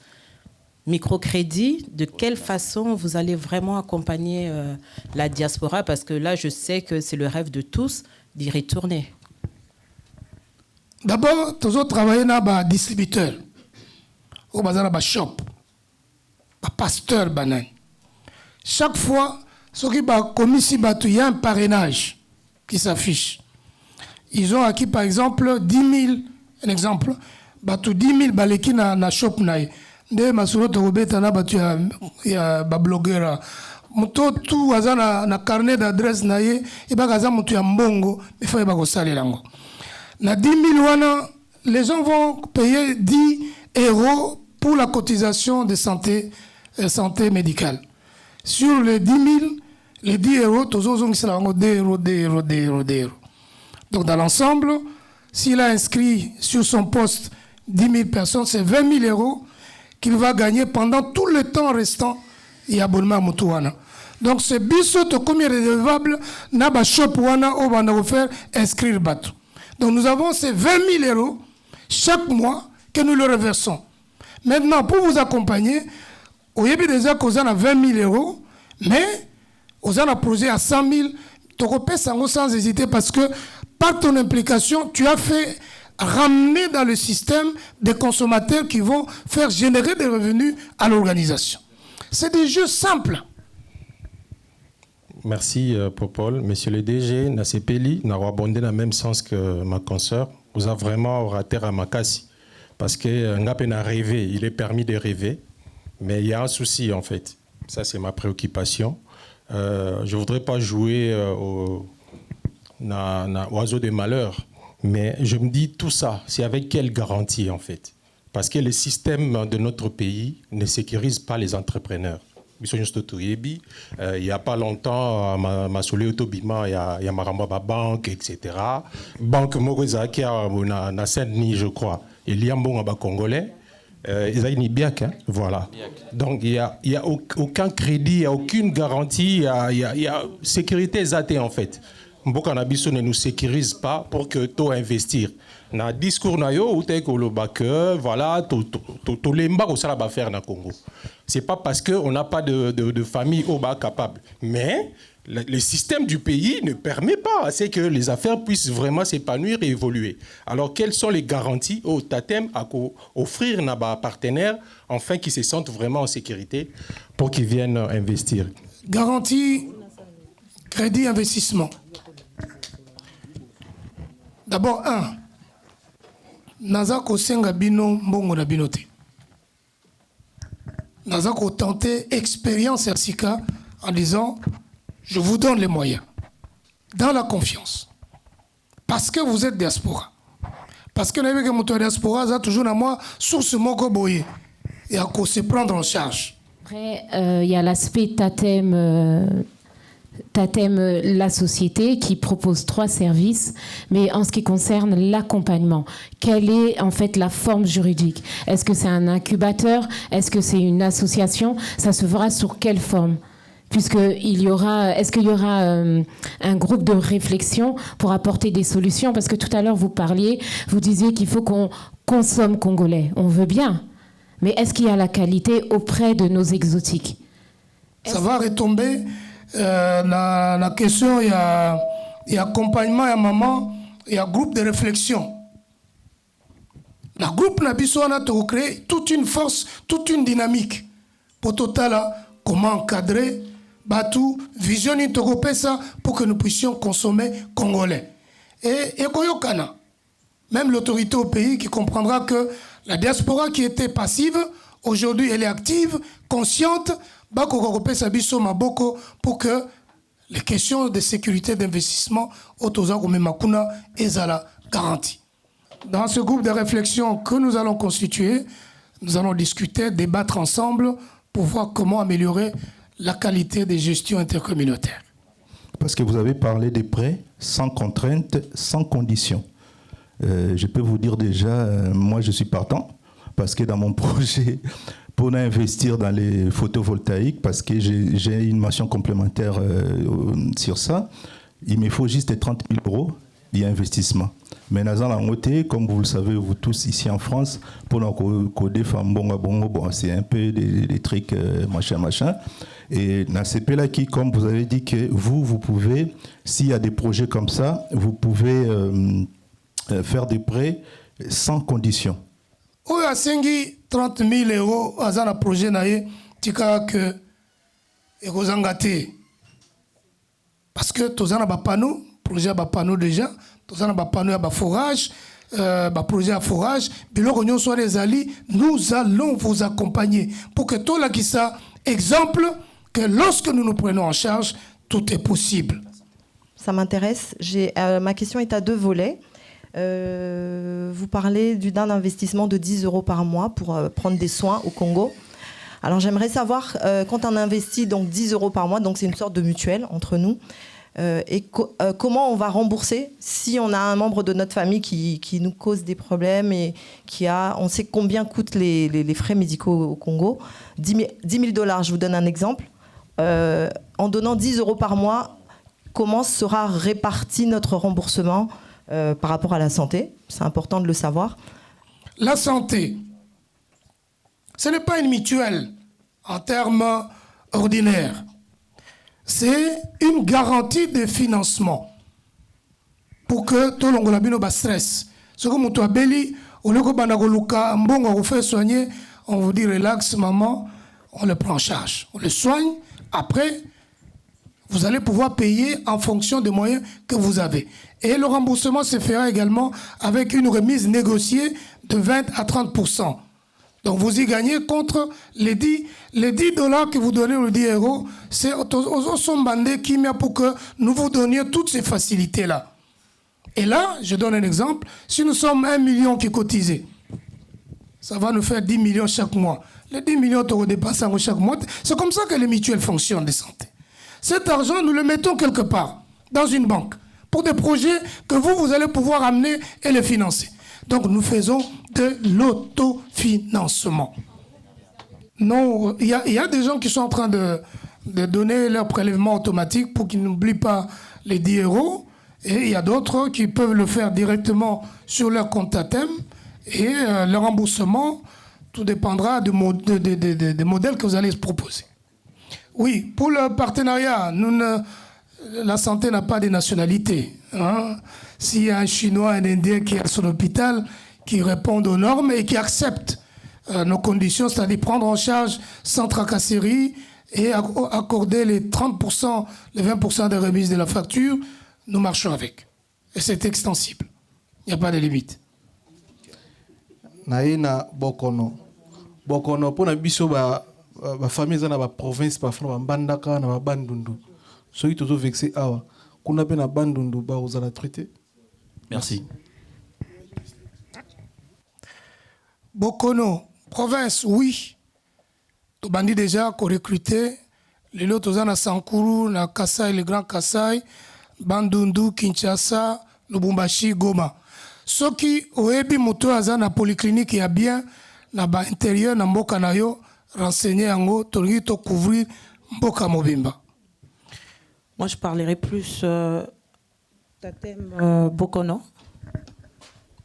microcrédit? De quelle façon vous allez vraiment accompagner la diaspora? Parce que là, je sais que c'est le rêve de tous d'y retourner. D'abord, tous autres travaillent dans les distributeurs, au bazar dans shop, pasteur banane. Chaque fois, ce qui va commis si il y a un parrainage qui s'affiche. Ils ont acquis par exemple 10 000, un exemple, 10 000 baleki na shop naï. De masuro to robeta na batu ya ba blogueur. Muto tout azana na carnet d'adresse naïe et ba gaza mutu ya mbongo, il faut ba ko salela ngo. Na 10 000 wana, les gens vont payer 10 € pour la cotisation de santé médicale. Sur les 10 000, les 10 €, tous autres ont 2 €. Donc dans l'ensemble, s'il a inscrit sur son poste 10 000 personnes, c'est 20 000 € qu'il va gagner pendant tout le temps restant et abonnement à Moutouana. Donc ce biso to comme redevable na ba shop wana o bana offert inscrire bateau. Donc nous avons ces 20 000 € chaque mois que nous le reversons. Maintenant, pour vous accompagner, au début déjà qu'on a 20 000 €, mais on a un projet à 100 000, tu repères sans hésiter parce que par ton implication, tu as fait ramener dans le système des consommateurs qui vont faire générer des revenus à l'organisation. C'est des jeux simples. Merci, Popol. Monsieur le DG, Nasepeli, n'a rebondé dans le même sens que ma consoeur. Vous avez vraiment raté à Makassi. Parce que Ngapen a rêvé, il est permis de rêver. Mais il y a un souci, en fait. Ça, c'est ma préoccupation. Je ne voudrais pas jouer au oiseau de malheur. Mais je me dis, tout ça, c'est avec quelle garantie, en fait? Parce que le système de notre pays ne sécurise pas les entrepreneurs. Il n'y a pas longtemps, ma solé autobima, il y a Maramba Banque, etc. Banque Morozaki, na Saint-Denis, je crois. Il y a un bon Congolais. Ils ont une biac, hein? Voilà. Donc il n'y a aucun crédit, il n'y a aucune garantie, il y a sécurité exatée en fait. Mboka Nabiso ne nous sécurise pas pour que tu investir. Dans le discours, voilà, tout les mbaks ça va faire dans le Congo. C'est pas parce qu'on n'a pas de famille au bas capable. Mais le système du pays ne permet pas à ce que les affaires puissent vraiment s'épanouir et évoluer. Alors, quelles sont les garanties au Tatem à offrir à nos partenaires afin qu'ils se sentent vraiment en sécurité pour qu'ils viennent investir? Garantie, crédit, investissement. D'abord, naza kosenga bino mbongo na bino te. Naza ko tenter expérience à Sika en disant je vous donne les moyens dans la confiance parce que vous êtes diaspora. Parce que la diaspora a toujours à moi source moko boye et à se prendre en charge. Après, il y a l'aspect Tatem. Tatem, la société qui propose 3 services, mais en ce qui concerne l'accompagnement, quelle est en fait la forme juridique? Est-ce que c'est un incubateur? Est-ce que c'est une association? Ça se fera sur quelle forme? Est-ce qu'il y aura un groupe de réflexion pour apporter des solutions? Parce que tout à l'heure vous disiez qu'il faut qu'on consomme congolais. On veut bien, mais est-ce qu'il y a la qualité auprès de nos exotiques? Ça va retomber. La question, il y a accompagnement, il y a maman, il y a groupe de réflexion. Le groupe Nabiso a créé toute une force, toute une dynamique. Pour total, comment encadrer, Batou, visionner ça pour que nous puissions consommer congolais. Et Koyokana, même l'autorité au pays qui comprendra que la diaspora qui était passive, aujourd'hui elle est active, consciente, pour que les questions de sécurité d'investissement soient garanties. Dans ce groupe de réflexion que nous allons constituer, nous allons discuter, débattre ensemble pour voir comment améliorer la qualité des gestions intercommunautaires. Parce que vous avez parlé des prêts sans contrainte, sans condition. Je peux vous dire déjà, moi je suis partant, parce que dans mon projet, pour investir dans les photovoltaïques, parce que j'ai une mention complémentaire sur ça, il me faut juste 30 000 euros d'investissement. Mais dans la moitié, comme vous le savez, vous tous ici en France, pour nous coder c'est un peu des trucs machin. Et dans ces pays-là qui, comme vous avez dit, que vous pouvez, s'il y a des projets comme ça, vous pouvez faire des prêts sans condition. Oui, à 30 000 euros, à un projet, tika que parce que tous en a panneau, projet à panneau déjà, tous en a panneau à forage, projet à forage, soit les alliés, nous allons vous accompagner pour que tout là qui ça exemple que lorsque nous nous prenons en charge, tout est possible. Ça m'intéresse. Ma question est à 2 volets. Vous parlez d'un investissement de 10 euros par mois pour prendre des soins au Congo. Alors j'aimerais savoir, quand on investit donc 10 euros par mois, donc c'est une sorte de mutuelle entre nous, comment on va rembourser si on a un membre de notre famille qui nous cause des problèmes et on sait combien coûtent les frais médicaux au Congo. 10 000 $, je vous donne un exemple. En donnant 10 euros par mois, comment sera réparti notre remboursement par rapport à la santé? C'est important de le savoir. La santé, ce n'est pas une mutuelle en termes ordinaires. C'est une garantie de financement pour que tout le monde ait un stress. Ce que nous avons dit, on vous fait soigner, on vous dit relax, maman, on le prend en charge. On le soigne. Après, vous allez pouvoir payer en fonction des moyens que vous avez. Et le remboursement se fera également avec une remise négociée de 20 à 30%. Donc vous y gagnez contre les 10 $ que vous donnez ou les 10 euros. C'est aux sombandés qui met pour que nous vous donnions toutes ces facilités-là. Et là, je donne un exemple. Si nous sommes 1 million qui cotisent, ça va nous faire 10 millions chaque mois. Les 10 millions d'euros dépassent chaque mois. C'est comme ça que les mutuelles fonctionnent de santé. Cet argent, nous le mettons quelque part, dans une banque, pour des projets que vous allez pouvoir amener et les financer. Donc nous faisons de l'autofinancement. Non, il y a des gens qui sont en train de donner leur prélèvement automatique pour qu'ils n'oublient pas les 10 euros. Et il y a d'autres qui peuvent le faire directement sur leur compte Tatem. Et le remboursement, tout dépendra des modèles que vous allez proposer. Oui, pour le partenariat, la santé n'a pas de nationalité. Hein. S'il y a un Chinois, un Indien qui est à son hôpital, qui répond aux normes et qui accepte nos conditions, c'est-à-dire prendre en charge sans tracasserie et accorder les 30%, les 20% de remise de la facture, nous marchons avec. Et c'est extensible. Il n'y a pas de limite. Naïna Bokono. Bokono, pour la biso, la famille dans la province, parfois, Bandaka, na Bandundu. Ceux qui sont vexés, qu'on a bien à Bandundu, vous allez traiter. Merci. Bokono, province, oui. Tu bandit déjà qu'on recruté. Les autres, on a Sankuru, na Kasai, le Grand Kasai, Bandundu, Kinshasa, Lubumbashi, Goma. Ceux qui ont été moto à la polyclinique, il y a bien, na ba intérieur, na mboka na yo, renseigner en haut, to couvrir mboka mobimba. Moi, je parlerai plus Tatem Bokono.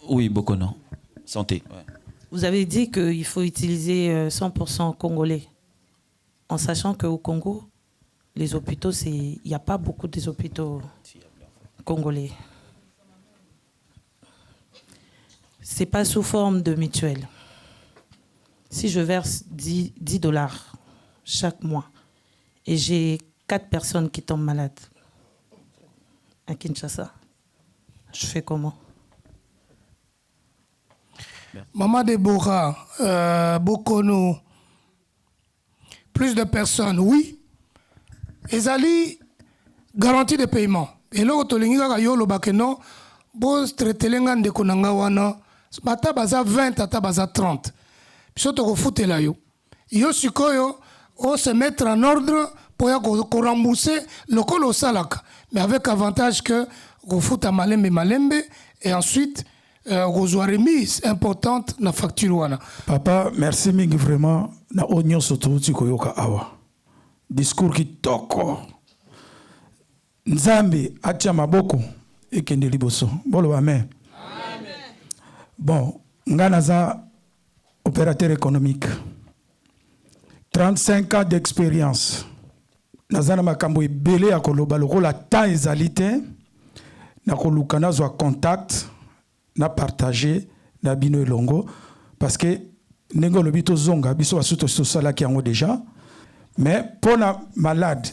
Oui, Bokono. Santé. Ouais. Vous avez dit qu'il faut utiliser 100% congolais, en sachant qu'au Congo, les hôpitaux, il n'y a pas beaucoup des hôpitaux congolais. Ce n'est pas sous forme de mutuelle. Si je verse 10 $ chaque mois et j'ai 4 personnes qui tombent malades à Kinshasa, je fais comment? Maman Deborah, Bokono, plus de personnes, oui. Ezali, garantie de paiement. Et là, tu as dit que non, si tu as dit que bata baza 20, tata baza 30. Puis tu as foutu là. Yo sikoyo, on se mettre en ordre pour rembourser le col au salak. Mais avec avantage que on fout à malembe et ensuite on a remise importante na facture wana. Papa, merci mingi vraiment na onyo soto tikoyoka awa. Discours qui toko. Nzambe atia maboko ekende liboso. Bolo amen. Bon, Nganaza, opérateur économique, 35 ans d'expérience. Nazana makambo ebele ya koloba lokola temps ezalité na kolukana zwa contact na partager na bino elongo parce que nengo lobito zonga biso basuto sala ki yango déjà mais pour la malade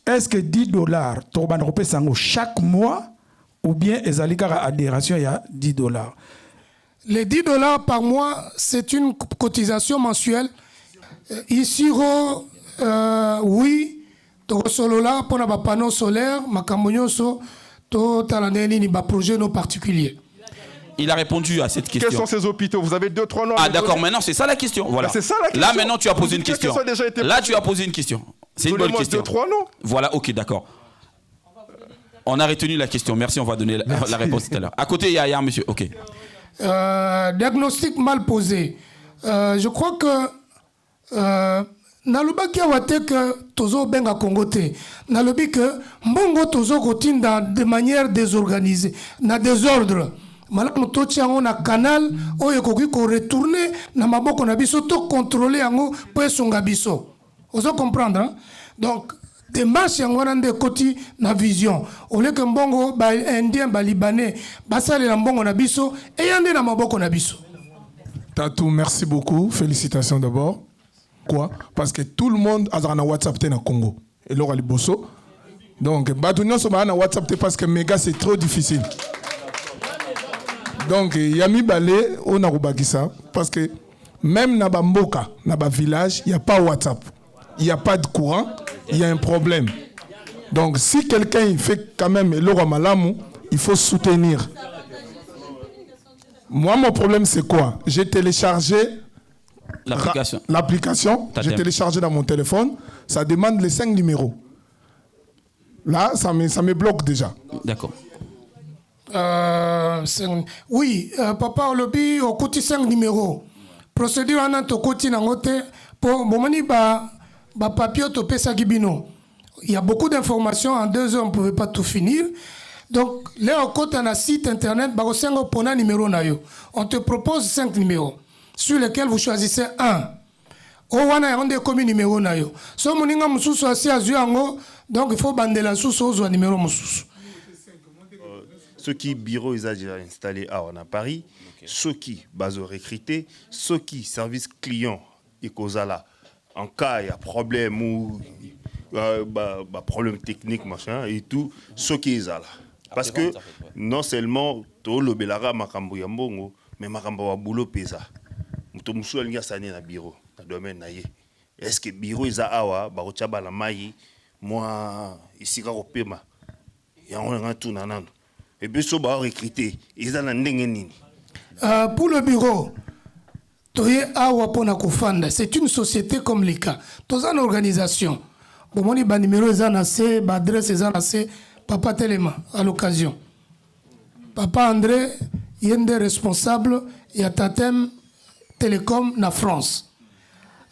est-ce que 10 $ to ban repesa ngo chaque mois ou bien ezalika adhération il y a 10 $. Les 10 $ par mois, c'est une cotisation mensuelle. Ici, oui, solo là pour les panneaux solaires, makamonyoso, to talandeni ni ba projet non particulier. Il a répondu à cette question. Quels sont ces hôpitaux? Vous avez 2-3 noms. Ah d'accord, maintenant c'est ça la question. Voilà. C'est ça la question. Là maintenant tu as posé une question. Là tu as posé une question. C'est une bonne question. 2-3 noms. Voilà, ok, d'accord. On a retenu la question. Merci, on va donner la réponse tout à l'heure. À côté, il y a un monsieur. Ok. Diagnostic mal posé. Je crois que nalobaki awate que tozo benga kongote. Nalobi que mbongo tozo kotinda de manière désorganisée, na désordre. Malamu tochi yango na canal oyo koki ko retourner na maboko na biso to contrôler yango po esonga biso. Ozo comprendre hein? Donc démarche yango nande koti na vision. Au lieu que mbongo ba indien ba libanais basale na mbongo na biso et yande na maboko na biso. Tatou, merci beaucoup. Félicitations d'abord. Quoi? Parce que tout le monde a un WhatsApp dans le Congo. Et là, il bosso. Donc, Badounia a un WhatsApp parce que méga c'est trop difficile. Donc, il y a mis balé au Narubakisa parce que même dans Bamboka, dans le village, il n'y a pas WhatsApp. Il n'y a pas de courant. Il y a un problème. Donc, si quelqu'un fait quand même l'euro malamu, il faut soutenir. Moi, mon problème, c'est quoi? J'ai téléchargé l'application. J'ai téléchargé dans mon téléphone. Ça demande les 5 numéros. Là, ça me bloque déjà. D'accord. Oui, papa, au lobby, au côté 5 numéros. Procédure en au côté nangote pour momani ba papier to pesa gibino. Il y a beaucoup d'informations. En 2 heures, on ne pouvait pas tout finir. Donc, là, au côté, on a un site internet, numéro nayo. On te propose 5 numéros sur lesquels vous choisissez un. On des communes numéro nayo. So moninga mususu asi azuango, donc il faut bandela susu ozo numéro mususu. Ceux qui bureau ils ont déjà installé à Paris, ceux qui base recruté, ceux qui service client et là en cas il y a problème ou problème technique machin et tout, ceux qui sont là. Parce que non seulement to le belara makambo ya mbongo, mais makambo wa boulot pesa. Muto musu alinga sane na bureau, na domaine na ye. Est-ce que bureau eza awa ba kochaba la mai moi ici ka kopema. Ya on nga tout nanano. Et puis so ba recruter, eza na ndenge nini? Pour le bureau, Toye awa pona kofanda, c'est une société comme l'ICA. Tous une organisation. Bon, mon numéro est assez, adresse est assez. Papa Téléma, à l'occasion. Papa André, il est responsable et à Tatem Télécom na France.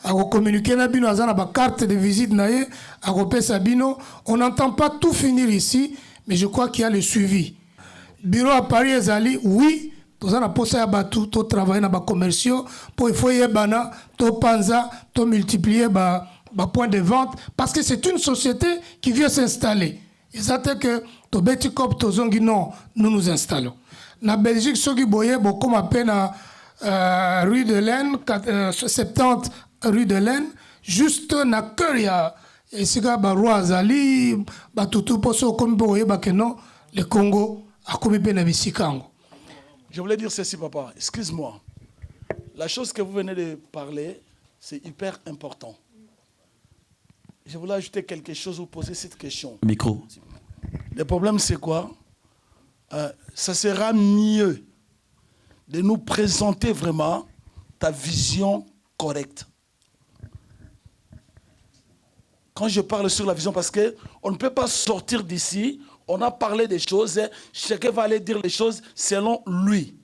A communiquer na bino azana ba carte de visite naie, a repé Sabino. On n'entend pas tout finir ici, mais je crois qu'il y a le suivi. Bureau à Paris Ezali, oui. Tous on a posé à batou, tout travailler dans les commerciaux, pour il faut y bana, tout panza, tout multiplier ba point de vente, parce que c'est une société qui vient s'installer. Et ça fait que tout petit cop, tout zongi non, nous nous installons. Na Belgique, ceux qui boyaient beaucoup à peine à rue de l'Aisne, 70 rue de l'Aisne, juste na cœur ya et c'est que ba roi Azali, ba tout pour ceux comme boyaient ba que non, le Congo a commis peine à Bissikango. Je voulais dire ceci, papa. Excuse-moi. La chose que vous venez de parler, c'est hyper important. Je voulais ajouter quelque chose, vous poser cette question. Micro. Le problème, c'est quoi? Ça sera mieux de nous présenter vraiment ta vision correcte. Quand je parle sur la vision, parce qu'on ne peut pas sortir d'ici. On a parlé des choses, chacun va aller dire les choses selon lui.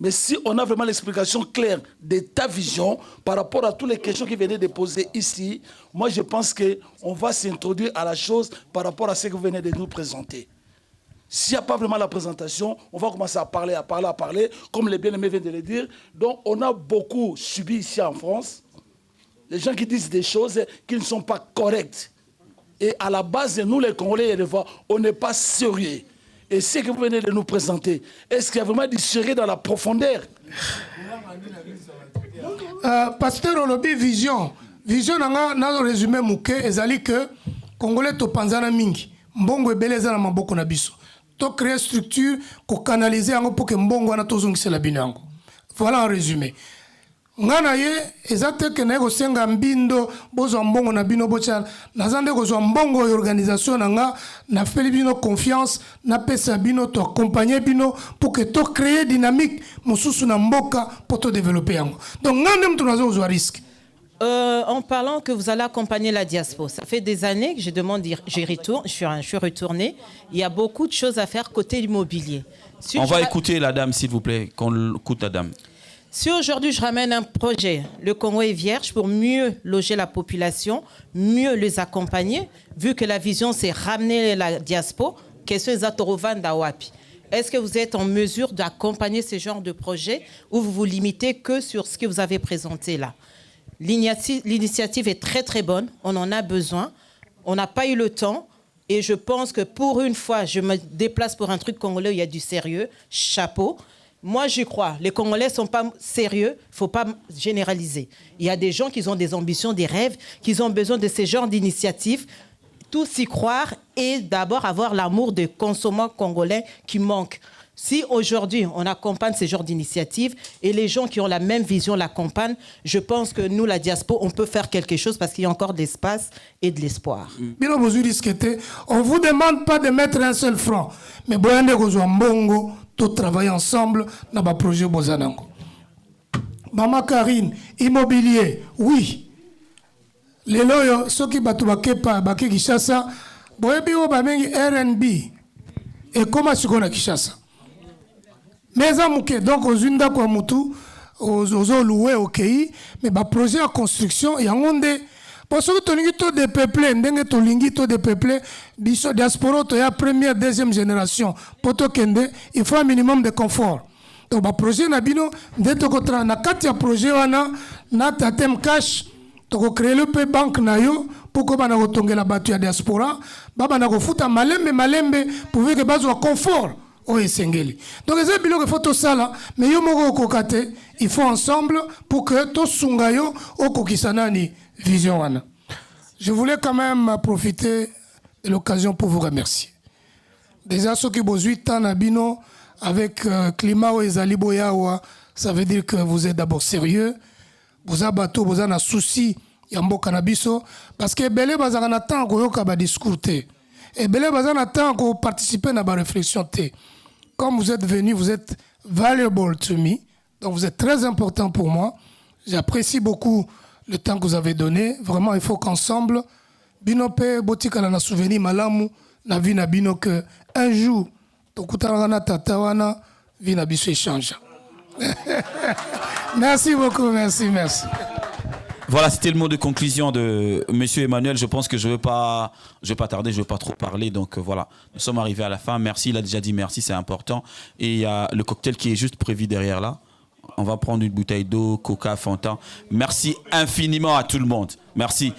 Mais si on a vraiment l'explication claire de ta vision par rapport à toutes les questions qui venaient de poser ici, moi je pense qu'on va s'introduire à la chose par rapport à ce que vous venez de nous présenter. S'il n'y a pas vraiment la présentation, on va commencer à parler, comme les bien-aimés viennent de le dire. Donc on a beaucoup subi ici en France, les gens qui disent des choses qui ne sont pas correctes. Et à la base, nous les Congolais, on n'est pas sérieux. Et ce que vous venez de nous présenter, est-ce qu'il y a vraiment du sérieux dans la profondeur? Pasteur Olobi, vision. Vision, dans le résumé, ezali que Congolais to panzana mingi. Mbongo ebeleza na maboko na biso. To créer structure, ko canaliser yango pour que mbongo na tozongisa la bino yango. Voilà en résumé. Ngana ye ezate ke na kosenga mbindo bozo mbongo na bino bocha nazande kozwa mbongo organisation nga na feli bino confiance na pesa bino to accompagner bino pour que to créer dynamique mususu na mboka pour to développer yango. Donc ngande mtu nazo kozwa risque. En parlant que vous allez accompagner la diaspora, ça fait des années que je demande, je suis retournée. Il y a beaucoup de choses à faire côté immobilier. On va écouter la dame, s'il vous plaît, qu'on écoute la dame. Si aujourd'hui je ramène un projet, le Congo est vierge, pour mieux loger la population, mieux les accompagner, vu que la vision c'est ramener la diaspora, est-ce que vous êtes en mesure d'accompagner ce genre de projet ou vous vous limitez que sur ce que vous avez présenté là? L'initiative est très très bonne, on en a besoin, on n'a pas eu le temps et je pense que pour une fois, je me déplace pour un truc congolais où il y a du sérieux, chapeau. Moi, j'y crois. Les Congolais ne sont pas sérieux. Il ne faut pas généraliser. Il y a des gens qui ont des ambitions, des rêves, qui ont besoin de ce genre d'initiatives. Tous y croire et d'abord avoir l'amour des consommateurs congolais qui manque. Si aujourd'hui, on accompagne ce genre d'initiatives et les gens qui ont la même vision l'accompagnent, je pense que nous, la diaspora, on peut faire quelque chose parce qu'il y a encore de l'espace et de l'espoir. On ne vous demande pas de mettre un seul franc. Mais bon, tout travailler ensemble dans le projet Bozanango. Maman Karine, immobilier, oui. Les loyaux, ceux qui battent Baké Kishasa, Boebio Bamengi RNB. Et comment est-ce qu'on a Kishasa? Mais à Mouké, donc aux Unda Kwamutu, aux loués au Kei, mais le projet en construction, il y a un monde. Parce que tu as des peuplés, tu as des peuplés, biso diaspora, tu as première, deuxième génération. Pour kende, il faut un minimum de confort. Donc, le projet, dès que tu as un projet, tu as un cash, tu as créé le banque pour que tu aies la battue à diaspora, tu as fait un malembe pour que tu aies un confort. Donc, il faut tout ça là, mais il faut ensemble pour que tout sungayo au kokisanani vision. Je voulais quand même profiter de l'occasion pour vous remercier. Déjà, ceux qui ont 8 ans, Nabino, avec climat ou ezali boyawa, ça veut dire que vous êtes d'abord sérieux. Vous avez bateau, vous avez un souci, yambo cannabiso. Parce que belé bazan attend qu'on yoka ba discuter. Et belé bazan attend qu'on participe à la réflexion. Comme vous êtes venu, vous êtes valuable to me. Donc vous êtes très important pour moi. J'apprécie beaucoup le temps que vous avez donné. Vraiment, il faut qu'ensemble, binope botika na souvenir malamu na vie na bino que un jour, tokutana tatawana vie na biso échange. Merci beaucoup, merci. Voilà, c'était le mot de conclusion de Monsieur Emmanuel. Je pense que je ne vais pas tarder, je ne vais pas trop parler. Donc voilà, nous sommes arrivés à la fin. Merci, il a déjà dit merci, c'est important. Et il y a le cocktail qui est juste prévu derrière là. On va prendre une bouteille d'eau, Coca, Fanta. Merci infiniment à tout le monde. Merci.